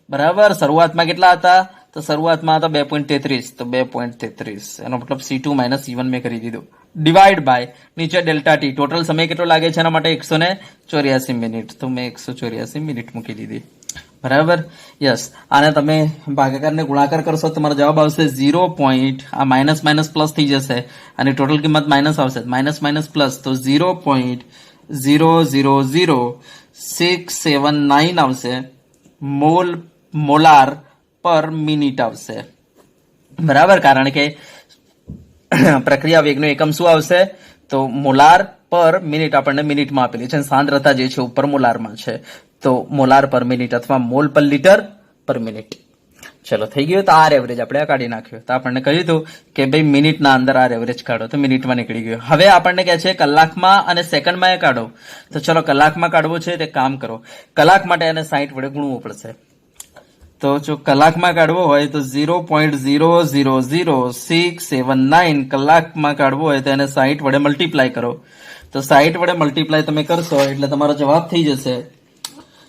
બરાબર, શરૂઆતમાં કેટલા હતા, તો શરૂઆતમાં હતા 2.33, તો 2.33 એનો મતલબ C2 માઇનસ C1 મેં કરી દીધું, ડિવાઈડ બાય નીચે ડેલ્ટા ટી. ટોટલ સમય કેટલો લાગે છે એના માટે 184 મિનિટ, તો મેં 184 મિનિટ મૂકી દીધી. બરાબર, યસ. આને તમે ભાગાકારને ગુણાકાર કરશો તમારો જવાબ આવશે 0. આ માઇનસ માઇનસ પ્લસ થઈ જશે અને ટોટલ કિંમત માઇનસ આવશે, માઇનસ માઇનસ પ્લસ, તો 0.000679 આવશે મોલાર પર મિનિટ આવશે. બરાબર, કારણ કે પ્રક્રિયા વેગનો એકમ શું આવશે, તો મોલાર પર મિનિટ આપણને મિનિટમાં આપેલી છે, સાંદ્રતા જે છે ઉપર મોલારમાં છે, તો મોલાર પર મિનિટ અથવા મોલ પર લીટર પર મિનિટ. ચલો થઈ ગયું. તો આર એવરેજ આપણે કાઢી નાખ્યો. તો આપણને કહ્યું હતું કે ભાઈ મિનિટના અંદર આર એવરેજ કાઢો, તો મિનિટમાં નીકળી ગયો. હવે આપણને કહે છે કલાકમાં અને સેકન્ડમાં એ કાઢો. તો ચલો કલાકમાં કાઢવો છે તે કામ કરો. કલાક માટે એને 60 વડે ગુણવું પડશે. તો જો કલાકમાં કાઢવો હોય તો 0.000679 કલાકમાં કાઢવો હોય તો એને 60 વડે મલ્ટીપ્લાય કરો. તો 60 વડે મલ્ટીપ્લાય તમે કરશો એટલે તમારો જવાબ થઈ જશે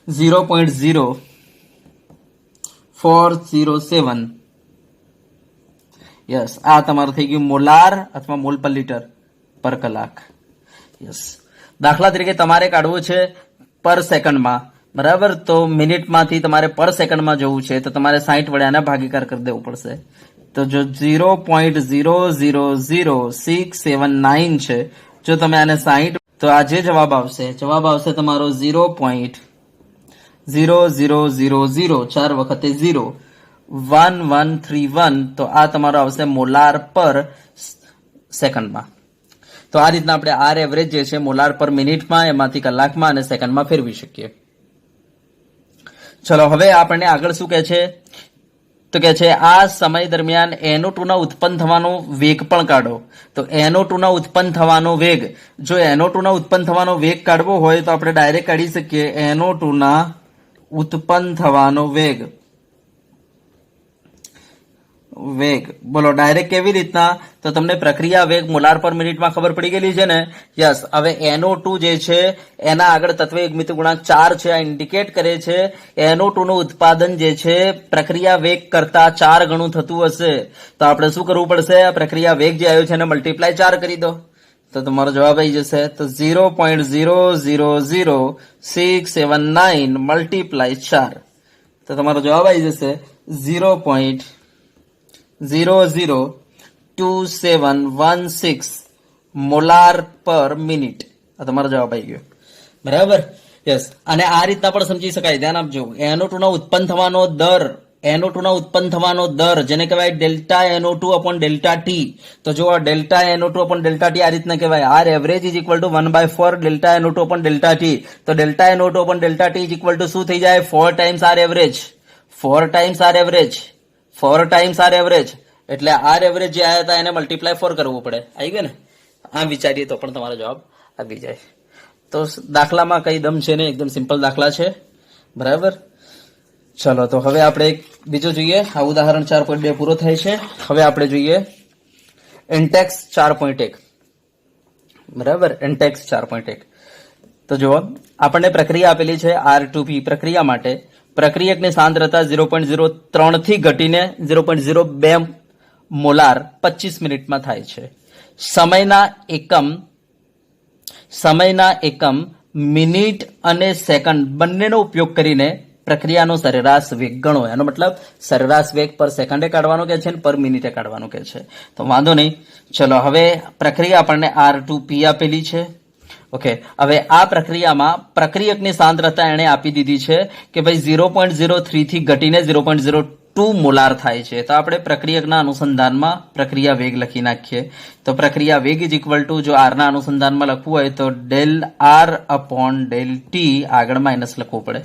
0.0407. યસ, આ તમારું થઈ ગયું મોલાર અથવા મોલ પર લીટર પર કલાક. યસ. દાખલા તરીકે તમારે કાઢવું છે પર સેકન્ડમાં, બરાબર, તો મિનિટમાંથી તમારે પર સેકન્ડમાં જવું છે તો તમારે 60 વડે આને ભાગીકાર કરી દેવું પડશે. તો જો 0.000679 છે, જો તમે આને 60, તો આ જે જવાબ આવશે તમારો 0.0000 4 વખતે 0 1131. તો આ તમારો આવશે મોલાર પર સેકન્ડમાં. તો આ રીતના આપણે આર એવરેજ જે છે મોલાર પર મિનિટમાં, એમાંથી કલાકમાં અને સેકન્ડમાં ફેરવી શકીએ. ચલો હવે આપણને આગળ શું કહે છે, તો કહે છે આ સમય દરમિયાન NO2 ના ઉત્પન્ન થવાનો વેગ પણ કાઢો. તો NO2 ના ઉત્પન્ન થવાનો વેગ, જો NO2 ના ઉત્પન્ન થવાનો વેગ કાઢવો હોય તો આપણે ડાયરેક્ટ કાઢી શકીએ NO2 ના ઉત્પન્ન થવાનો વેગ. બોલો ડાયરેક્ટ કેવી રીતના, તો તમને પ્રક્રિયા વેગ મોલાર પર મિનિટમાં ખબર પડી ગયેલી છે ને. યસ. હવે NO2 જે છે એના આગળ તત્વ એકમિત ગુણાંક 4 છે, આ ઇન્ડિકેટ કરે છે NO2 નું ઉત્પાદન જે છે પ્રક્રિયા વેગ કરતા 4 ગણું થતું હશે. તો આપણે શું કરવું પડશે, આ પ્રક્રિયા વેગ જે આવ્યો છે એને મલ્ટીપ્લાય 4 કરી દો, તો તમારો જવાબ આવી જશે. તો 0.000679 મલ્ટીપ્લાય 4, તો તમારો જવાબ આવી જશે 0.002716 મોલાર પર મિનિટ. આ તમારો જવાબ આવી ગયો. બરાબર, યસ. અને આ રીતના પણ સમજી શકાય, ધ્યાન આપજો. NO2 ના ઉત્પન્ન થવાનો દર જેને કહેવાય delta NO2 upon delta T. તો જો delta NO2 upon delta T આ રીતના કહેવાય, R average is equal to 1/4 delta NO2 upon delta T. તો delta NO2 upon delta T is equal to શું થઈ જાય, 4 times R average. 4 times R average એટલે આર એવરેજ જે આવ્યા હતા એને મલ્ટીપ્લાય 4 કરવું પડે. આવી ગયું ને? આમ વિચારીએ તો પણ તમારો જવાબ આવી જાય. તો દાખલામાં કઈ દમ છે ને, એકદમ સિમ્પલ દાખલા છે. બરાબર, ચલો તો હવે આપણે બીજું જોઈએ. આ ઉદાહરણ 4.2 પૂરો થાય છે. હવે આપણે જોઈએ ઇન્ટેક્સ 4.1. બરાબર, ઇન્ટેક્સ 4.1. તો જુઓ, આપણને પ્રક્રિયા આપેલી છે R2P. પ્રક્રિયા માટે પ્રક્રિયકની સાંદ્રતા 0.03 થી ઘટીને 0.02 મોલાર 25 મિનિટમાં થાય છે. સમયના એકમ મિનિટ અને સેકન્ડ બંનેનો ઉપયોગ કરીને પ્રક્રિયાનો સરેરાશ વેગ ગણો. એનો મતલબ સરેરાશ વેગ પર સેકન્ડે કાઢવાનો કે છે, પર મિનિટે કાઢવાનું કે છે. તો વાંધો નહીં. ચલો હવે પ્રક્રિયા આપણને R2P આપેલી છે. ઓકે, હવે આ પ્રક્રિયામાં પ્રક્રિયકની સાંદ્રતા એને આપી દીધી છે કે ભાઈ 0.03 થી ઘટીને 0.02 મોલાર થાય છે. તો આપણે પ્રક્રિયકના અનુસંધાનમાં પ્રક્રિયા વેગ લખી નાખીએ. તો પ્રક્રિયા વેગ ઇઝ ઇક્વલ ટુ, જો આરના અનુસંધાનમાં લખવું હોય તો del R upon del T, આગળ માઇનસ લખવું પડે.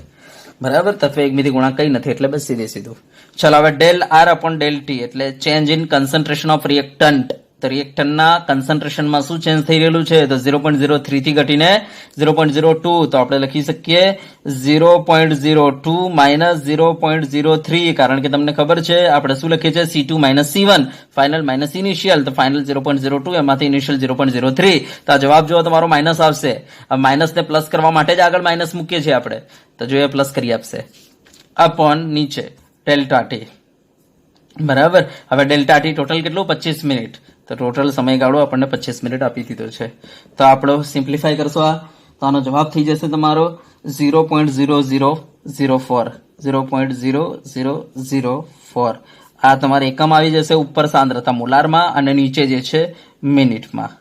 બરાબર, તત્વ એકમિતિ ગુણાંક કઈ નથી એટલે બસ સીધું. ચલો હવે del R upon del T એટલે change in concentration of reactant તો રિએક્ટન્ટના કન્સન્ટ્રેશનમાં શું ચેન્જ થઈ રહેલું છે? તો 0.03 થી ઘટીને 0.02. તો આપણે લખી શકીએ 0.02 માઇનસ 0.03, કારણ કે તમને ખબર છે આપણે શું લખીએ છીએ C2 minus C1, final minus initial. તો ફાઇનલ 0.02, એમાંથી ઇનિશિયલ 0.03. તો આ જવાબ જો તમારો માઇનસ આવશે. આ માઇનસને પ્લસ કરવા માટે જ આગળ માઇનસ મૂકીએ છીએ આપણે. તો જો એ પ્લસ કરી આપશે અપોન નીચે ડેલ્ટા ટી. બરાબર. હવે ડેલ્ટા ટી ટોટલ કેટલું? 25 મિનિટ. તો ટોટલ સમયગાળો આપણને 25 મિનિટ આપી દીધો છે. તો આપણો સિમ્પ્લિફાય કરશો આ, તો આનો જવાબ થઈ જશે તમારો 0.0004. 0.0004. આ તમારે એકમ આવી જશે ઉપર સાંદ્રતા મોલારમાં અને નીચે જે છે મિનિટમાં.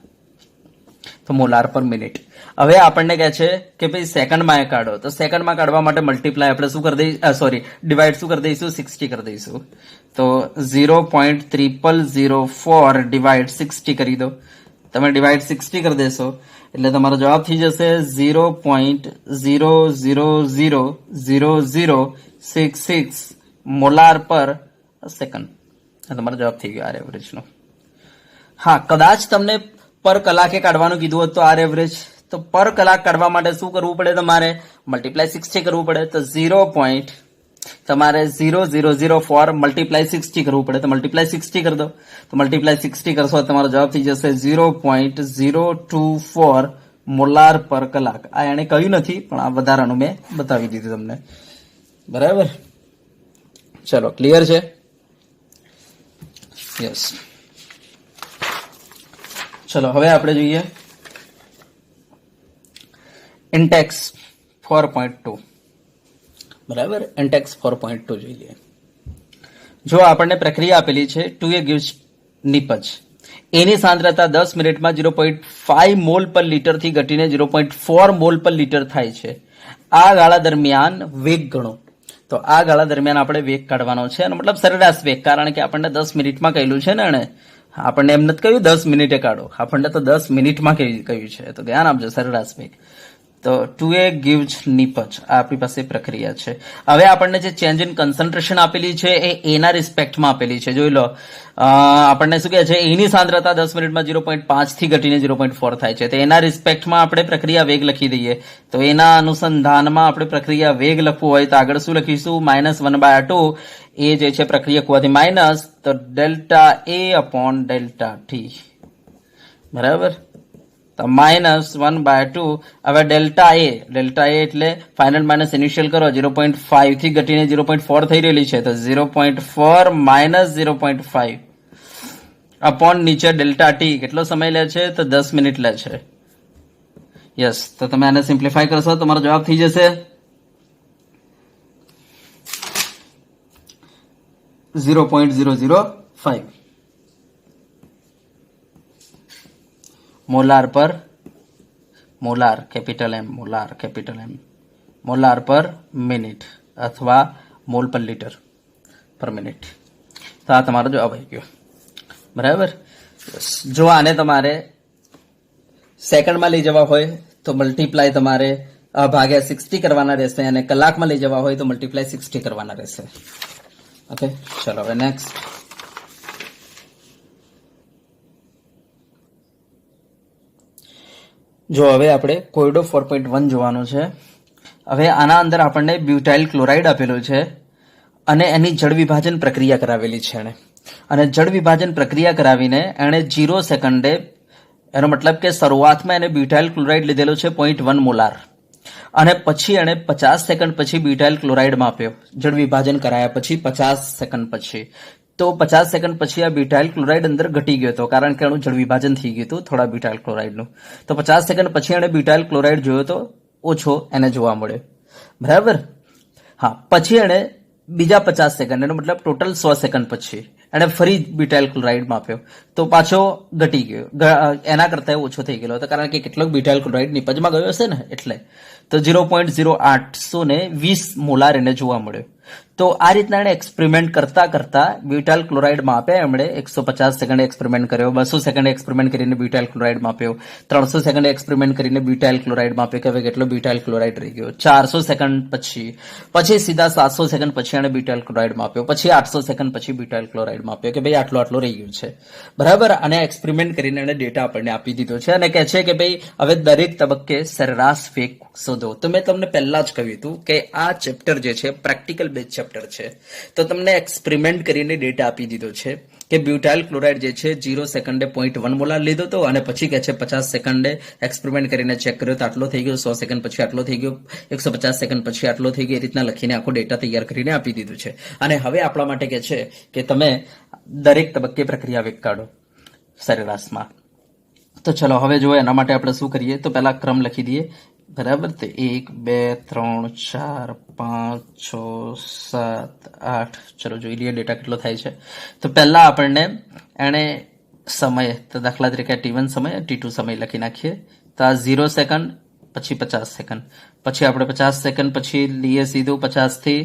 તો મોલાર પર મિનિટ. હવે આપણને કહે છે કે ભાઈ સેકન્ડમાં એ કાઢો. તો સેકન્ડમાં કાઢવા માટે મલ્ટીપ્લાય આપણે શું કરી દઈશું? સોરી, ડિવાઈડ શું કરી દઈશું? 60 કરી દઈશું. તો 0.0004 ડિવાઈડ 60 કરી દો. તમે ડિવાઈડ 60 કરી દેશો એટલે તમારો જવાબ થઈ જશે 0.000066 મોલાર પર સેકન્ડ. આ તમારો જવાબ થઈ ગયો આર એવરેજનો. હા, કદાચ તમને પર કલાકે કાઢવાનું કીધું હોત તો આર એવરેજ, તો પર કલાક કાઢવા માટે શું કરવું પડે? તમારે મલ્ટીપ્લાય 60 કરવું પડે. તો 0.0004 મલ્ટીપ્લાય 60 કરવું પડે. તો મલ્ટીપ્લાય 60 કરી દો. તો મલ્ટીપ્લાય 60 કરશો તમારો જવાબ થઈ જશે 0.024 મોલાર પર કલાક. આ એને કહ્યું નથી પણ આ વધારાનું મેં બતાવી દીધું તમને. બરાબર, ચલો ક્લિયર છે? યસ. ચલો હવે આપણે જોઈએ ઇન્ટેક્સ 4.2. બરાબર, ઇન્ટેક્સ 4.2 જોઈએ. જો આપણને પ્રક્રિયા આપેલી છે 2A gives નિપજ. એની સાંદ્રતા 10 મિનિટમાં 0.5 મોલ પર લીટર થી ઘટીને 0.4 મોલ પર લીટર થાય છે. આ ગાળા દરમિયાન વેગ ગણો. તો આ ગાળા દરમિયાન આપણે વેગ કાઢવાનો છે, અને મતલબ સરેરાશ વેગ, કારણ કે આપણને 10 મિનિટમાં કહેલું છે ને, એને આપણને એમ નથી કહ્યું 10 મિનિટે કાઢો, આપણને તો 10 મિનિટમાં કહ્યું છે. તો ધ્યાન આપજો, સરેરાશ વેગ. તો 2A gives નિપજ. આ આપણી પાસે પ્રક્રિયા છે. હવે આપણને જે ચેન્જ ઇન કન્સન્ટ્રેશન આપેલી છે એ એના રિસ્પેક્ટમાં આપેલી છે. જોઈ લો, આપણને શું કહે છે? એની સાંદ્રતા 10 મિનિટમાં 0.5 થી ઘટીને 0.4 થાય છે. તો એના રિસ્પેક્ટમાં આપણે પ્રક્રિયા વેગ લખી દઈએ. તો એના અનુસંધાનમાં આપણે પ્રક્રિયા વેગ લખવું હોય તો આગળ શું લખીશું? -1/2. એ જે છે પ્રક્રિયા કુવાથી માઇનસ, તો ડેલ્ટા એ અપોન ડેલ્ટા ટી. બરાબર, તો -1/2. હવે ડેલ્ટા એ એટલે ફાઇનલ માઇનસ ઇનિશિયલ કરો. 0.5 થી ઘટીને 0.4 થઈ રહેલી છે. તો 0.4 માઇનસ 0.5 અપોન નીચે ડેલ્ટા ટી. કેટલો સમય લે છે? તો 10 મિનિટ લે છે. યસ. તો તમે આને સિમ્પ્લિફાય કરશો તો તમારો જવાબ થઈ જશે 0.005 મોલાર પર મોલાર કેપિટલ M મોલાર પર મિનિટ અથવા મોલ પર લીટર પર મિનિટ. તો આ તમારો જવાબ આવી ગયો. બરાબર. જો આને તમારે સેકન્ડમાં લઈ જવા હોય તો મલ્ટીપ્લાય તમારે ભાગ્યા 60 કરવાના રહેશે, અને કલાકમાં લઈ જવા હોય તો મલ્ટીપ્લાય 60 કરવાના રહેશે. ઓકે, ચલો હવે નેક્સ્ટ. જો હવે આપણે કોયડો 4.1 જોવાનું છે. હવે આના અંદર આપણને બ્યુટાઇલ ક્લોરાઇડ આપેલું છે અને એની જળ વિભાજન પ્રક્રિયા કરાવેલી છે એણે. અને જળ વિભાજન પ્રક્રિયા કરાવીને એણે 0 સેકન્ડે, એનો મતલબ કે શરૂઆતમાં એને બ્યુટાઇલ ક્લોરાઇડ લીધેલો છે 0.1 મોલાર, અને પછી એણે 50 સેકન્ડ પછી બ્યુટાઇલ ક્લોરાઇડમાં આપ્યો. જળ વિભાજન કરાયા પછી 50 સેકન્ડ પછી. તો 50 સેકન્ડ પછી આ બ્યુટાઇલ ક્લોરાઇડ અંદર ઘટી ગયો હતો, કારણ કે એનું જળ વિભાજન થઈ ગયું હતું થોડા બ્યુટાઇલ ક્લોરાઇડનું. તો 50 સેકન્ડ પછી એણે બ્યુટાઇલ ક્લોરાઇડ જોયો તો ઓછો એને જોવા મળ્યો. બરાબર. હા, પછી એણે બીજા 50 સેકન્ડ, એનો મતલબ ટોટલ 100 સેકન્ડ પછી એણે ફરી બ્યુટાઇલ ક્લોરાઇડમાં આપ્યો તો પાછો ઘટી ગયો, એના કરતા ઓછો થઈ ગયો હતો, કારણ કે કેટલોક બ્યુટાઇલ ક્લોરાઇડ નિપજમાં ગયો હશે ને એટલે. તો 0.0820 મોલાર એને જોવા મળ્યો. તો આ રીતના એણે એક્સપેરિમેન્ટ કરતા કરતા બ્યુટાઇલ ક્લોરાઇડ માપ્યા એમણે 150 સેકન્ડ એક્સપેરિમેન્ટ કર્યો, 200 સેકન્ડ એક્સપેરિમેન્ટ કરીને બ્યુટાઇલ ક્લોરાઇડ માપ્યો, 300 સેકન્ડ એક્સપેરિમેન્ટ કરીને બ્યુટાઇલ ક્લોરાઇડ માપ્યો કે હવે કેટલો બ્યુટાઇલ ક્લોરાઇડ રહી ગયો, 400 સેકન્ડ પછી સીધા 700 સેકન્ડ પછી એણે બ્યુટાઇલ ક્લોરાઇડ માપ્યો, પછી 800 સેકન્ડ પછી બ્યુટાઇલ ક્લોરાઇડ માપ્યો કે ભાઈ આટલો રહી ગયું છે, બરાબર. અને એક્સપેરિમેન્ટ કરીને એણે ડેટા આપણને આપી દીધો છે અને કહે છે કે ભાઈ હવે દરેક તબક્કે સરેરાશ વેગ શોધો. તો મેં તમને પહેલા જ કહ્યું હતું કે આ ચેપ્ટર જે છે પ્રેક્ટિકલ બેઝ ચેપ્ટર છે, તો તમને એક્સપેરિમેન્ટ કરીને ડેટા આપી દીધો છે કે બ્યુટાઇલ ક્લોરાઇડ જે છે 0 સેકન્ડે 0.1 મોલાર લીધો હતો અને પછી કહે છે 50 સેકન્ડે એક્સપેરિમેન્ટ કરીને ચેક કર્યો તો આટલો થઈ ગયો, 100 સેકન્ડ પછી આટલો થઈ ગયો, 150 સેકન્ડ પછી આટલો થઈ ગયો, એ રીતના લખીને આખો ડેટા તૈયાર કરીને આપી દીધું છે. અને હવે આપણા માટે કહે છે કે તમે દરેક તબક્કે પ્રક્રિયા વેગ કાઢો સરેરાશમાં. તો ચલો હવે જો એના માટે આપણે શું કરીએ, તો પહેલા ક્રમ લખી દઈએ, બરાબર. તો 1 2 3 4 5 6 7 8, ચલો જોઈ લઈએ ડેટા કેટલો થાય છે. તો પહેલા આપણને એને સમય, તો દાખલા તરીકે T1 સમય, T2 સમય લખી નાખીએ. તો આ 0 સેકન્ડ પછી 50 સેકન્ડ, પછી આપણે 50 સેકન્ડ પછી લઈએ સીધું 50 થી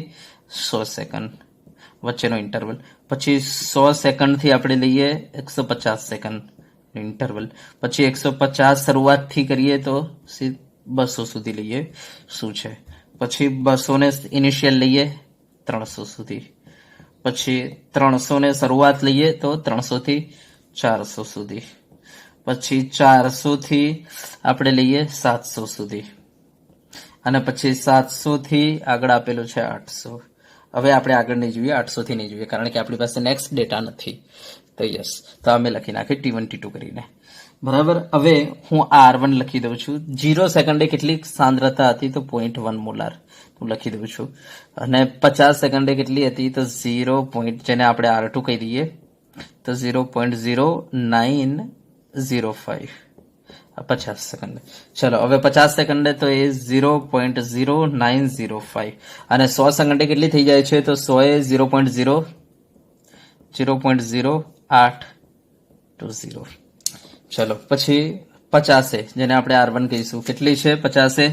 100 સેકન્ડ વચ્ચેનો ઇન્ટરવલ, પછી 100 સેકન્ડ થી આપણે લઈએ 150 સેકન્ડ ઇન્ટરવલ, પછી 150 શરૂઆતથી કરીએ તો 200 સુધી લઈએ શું છે, પછી 200 ને ઇનિશિયલ લઈએ 300 સુધી, પછી 300 ને શરૂઆત લઈએ તો 300 થી 400 સુધી, પછી 400 થી આપણે લઈએ 700 સુધી, અને પછી 700 થી આગળ આપેલું છે 800. હવે આપણે આગળ નહીં જોઈએ, 800 થી નહીં જોઈએ કારણ કે આપણી પાસે નેક્સ્ટ ડેટા નથી. તો યસ, તો અમે લખી નાખીએ T1 T2 કરીને, બરાબર. હવે હું R1 લખી દઉં છું. 0 સેકન્ડે કેટલી સાંદ્રતા હતી તો 0.1 મોલાર હું લખી દઉં છું, અને 50 સેકન્ડે કેટલી હતી તો 0. જેને આપણે R2 કહી દઈએ તો 0.0905 50 સેકન્ડ. ચલો હવે 50 સેકન્ડે તો એ 0.0905, અને 100 સેકન્ડે કેટલી થઈ જાય છે તો 100 એ 0.0820. ચલો પછી 50 જેને આપણે R1 કહીશું, કેટલી છે 50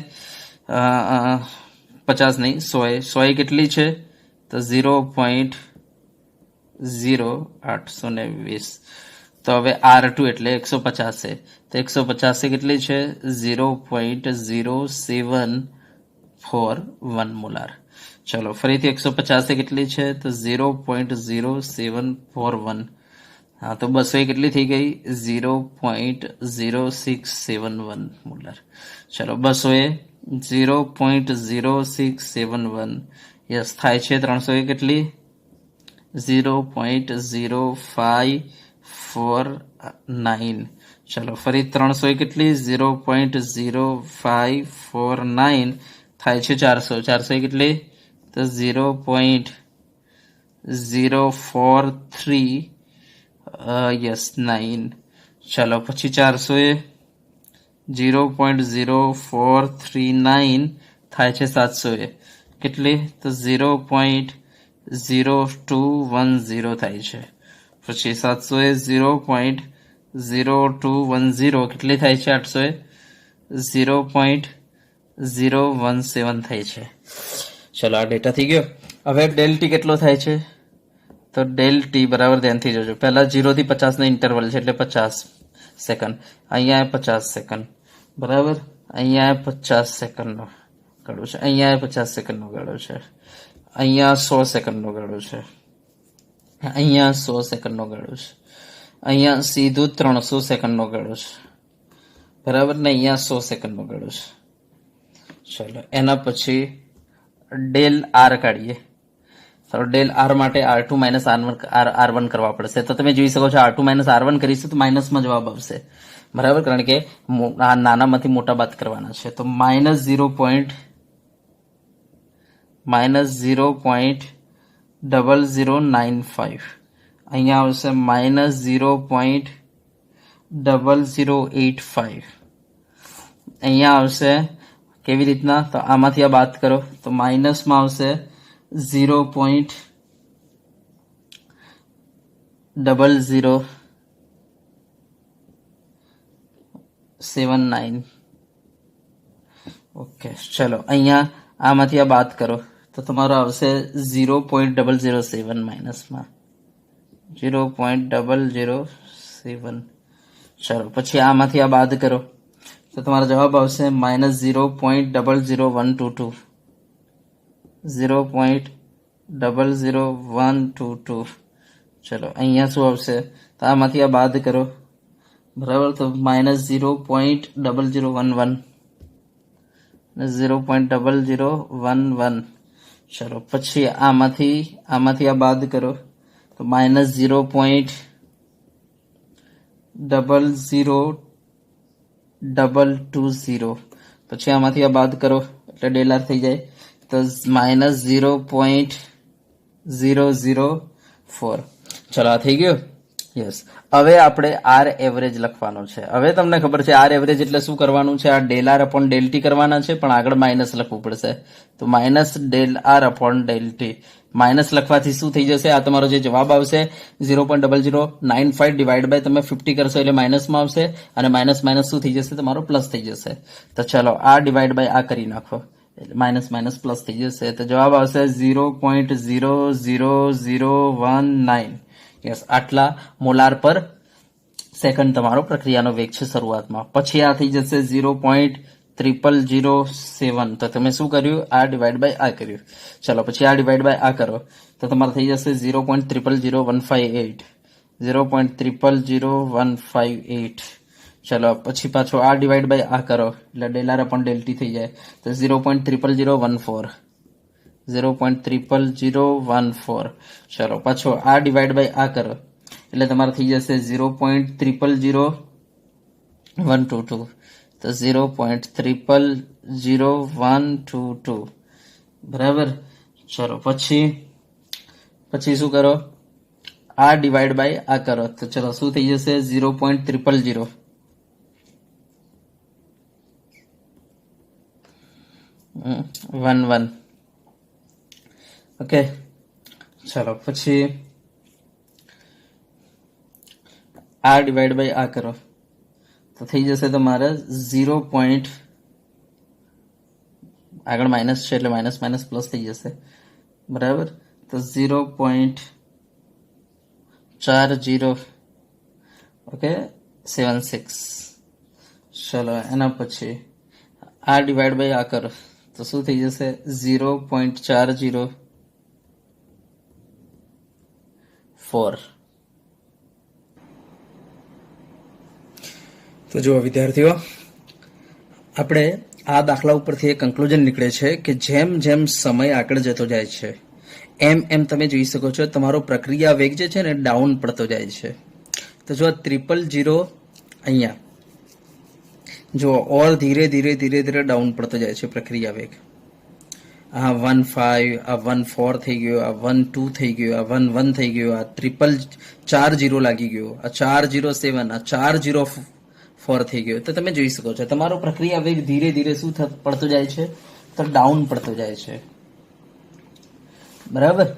નહીં 100 કેટલી છે તો 0.0820. તો હવે R2 એટલે 150, તો 150 કેટલી છે 0.0741 મોલાર. ચલો ફરીથી 150 કેટલી છે તો 0.0741. હા, તો 200 કેટલી થઈ ગઈ 0.0671 મોલાર. ચલો 200 0.0671 યસ થાય છે. 300 કેટલી 0.0549. ચલો ફરી 300 કેટલી 0.0549 થાય છે. 400 કેટલી તો 0.043 યસ 9. ચલો પછી 400 0.0439 થાય છે. 700 કેટલી તો 0.0210 થાય છે. પછી 700 0.0210 કેટલી થાય છે. 800 0.017 થાય છે. ચલો આ ડેટા થઈ ગયો. હવે ડેલ ટી કેટલો થાય છે તો ડેલ ટી બરાબર ધ્યાનથી જોજો. પહેલા 0 થી 50 નો ઇન્ટરવલ છે એટલે 50 સેકન્ડ, અહીંયા 50 સેકન્ડ, બરાબર. અહીંયા 50 સેકન્ડનો ગાળો છે, અહીંયા 50 સેકન્ડનો ગાળો છે, અહીંયા 100 સેકન્ડનો ગાળો છે, અહીંયા 100 સેકન્ડનો ગાળો છે, અહીંયા સીધું 300 સેકન્ડનો ગાળો છે, બરાબર ને અહીંયા 100 સેકન્ડનો ગાળો છે. ચલો એના પછી ડેલ આર કાઢીએ. તો ડેલ આર માટે R2 માઇનસ R1 કરવા પડશે. તો તમે જોઈ શકો છો R2 માઇનસ R1 કરીશું તો માઇનસમાં જવાબ આવશે, બરાબર, કારણ કે આ નાનામાંથી મોટા બાદ કરવાના છે. તો -0.0095 અહીંયા આવશે -0.0085 અહીંયા આવશે. કેવી રીતના તો આમાંથી આ બાદ કરો તો માઇનસમાં આવશે 0.0079. ઓકે, ચલો અહીંયા આમાંથી આ બાદ કરો તો તમારો આવશે 0.007 માઇનસમાં 0.007. ચલો પછી આમાંથી આ બાદ કરો તો તમારો જવાબ આવશે -0.00122. 0.00122. ચલો અહીંયા શું આવશે તો આમાંથી આ બાદ કરો બરાબર તો -0.0011 0.0011. ચલો પછી આમાંથી આ બાદ કરો તો -0.00220. પછી આમાંથી આ બાદ કરો એટલે ડેલ આર થઈ જાય તો -0.004. ચલો આ થઈ ગયું. યસ. હવે આપણે આર એવરેજ લખવાનું છે. હવે તમને ખબર છે આર એવરેજ એટલે શું કરવાનું છે, આ del R upon del T કરવાના છે, પણ આગળ માઇનસ લખવું પડશે. તો minus del R upon del T. Minus લખવાથી શું થઈ જશે, આ તમારો જે જવાબ આવશે 0.0095 ડિવાઈડ બાય તમે 50 કરશો એટલે માઇનસમાં આવશે, અને માઇનસ માઇનસ શું થઈ જશે, તમારો પ્લસ થઈ જશે. તો ચલો આ ડિવાઈડ બાય આ કરી નાખો, માઇનસ માઇનસ પ્લસ થઈ જશે. તો જવાબ આવશે 0.00019. યસ, આટલા મોલાર પર સેકન્ડ તમારો પ્રક્રિયાનો વેગ છે શરૂઆતમાં. પછી આ થઈ જશે 0.0007. તો તમે શું કર્યું, આ ડિવાઈડ બાય આ કર્યું. ચલો પછી આ ડિવાઈડ બાય આ કરો તો તમારે થઈ જશે 0.000158. 0.000158. ચલો પછી પાછો આ ડિવાઈડ બાય આ કરો એટલે del R upon del T થઈ જાય તો 0.00014. 0.00014. ચલો પાછો આ ડિવાઈડ બાય આ કરો એટલે તમારે થઈ જશે 0.00122. તો 0.00122. બરાબર. ચલો પછી શું કરો, આ ડિવાઈડ બાય આ કરો તો ચલો શું થઈ જશે 0.00011. ઓકે. ચલો પછી આ ડિવાઈડ બાય આ કરો તો થઈ જશે તમારે 0. આગળ માઇનસ છે એટલે માઇનસ માઇનસ પ્લસ થઈ જશે. બરાબર. તો 0.40 ઓકે 76. ચલો એના પછી આ ડિવાઈડ બાય આ કરો તો શું થઈ જશે 0.4004. તો જુઓ વિદ્યાર્થીઓ, આપણે આ દાખલા ઉપરથી એક કન્ક્લુઝન નીકળે છે કે જેમ જેમ સમય આગળ જતો જાય છે એમ એમ તમે જોઈ શકો છો તમારો પ્રક્રિયા વેગ જે છે ને ડાઉન પડતો જાય છે. તો જો 000 અહીંયા જો ઓર ધીરે ધીરે ધીરે ધીરે ડાઉન પડતો જાય છે પ્રક્રિયા વેગ. આ 15, આ 14 થઈ ગયો, આ 12 થઈ ગયો, આ 11 થઈ ગયો, આ 400 લાગી ગયો, આ 407, આ 404 થઈ ગયો. તો તમે જોઈ શકો છો તમારો પ્રક્રિયા વેગ ધીરે ધીરે શું પડતો જાય છે, તો ડાઉન પડતો જાય છે. બરાબર.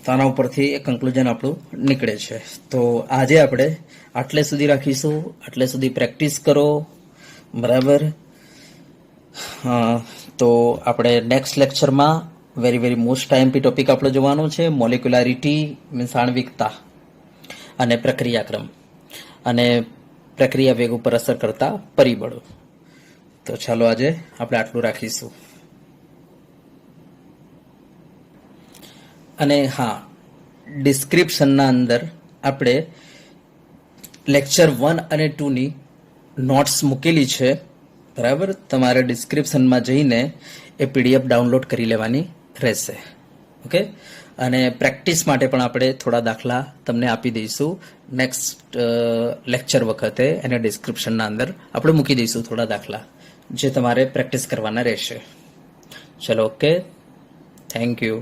તો આના ઉપરથી એક કન્ક્લુઝન આપણું નીકળે છે. તો આજે આપણે આટલે સુધી રાખીશું. આટલે સુધી પ્રેક્ટિસ કરો. બરાબર. તો આપણે નેક્સ્ટ લેક્ચરમાં very very most IMP topic આપણે જોવાનો છે, મોલેક્યુલારિટી મીન્સ આણ્વિકતા અને પ્રક્રિયાક્રમ અને પ્રક્રિયા વેગ ઉપર અસર કરતા પરિબળો. તો ચાલો આજે આપણે આટલું રાખીશું. અને હા, ડિસ્ક્રિપ્શનના અંદર આપણે લેક્ચર 1 અને 2 ની નોટ્સ મૂકેલી છે. બરાબર. તમારે ડિસ્ક્રિપ્શનમાં જઈને એ પીડીએફ ડાઉનલોડ કરી લેવાની રહેશે. ઓકે. અને પ્રેક્ટિસ માટે પણ આપણે થોડા દાખલા તમને આપી દઈશું નેક્સ્ટ લેક્ચર વખતે. એને ડિસ્ક્રિપ્શનના અંદર આપણે મૂકી દઈશું થોડા દાખલા જે તમારે પ્રેક્ટિસ કરવાના રહેશે. ચલો ઓકે, થેન્ક યુ.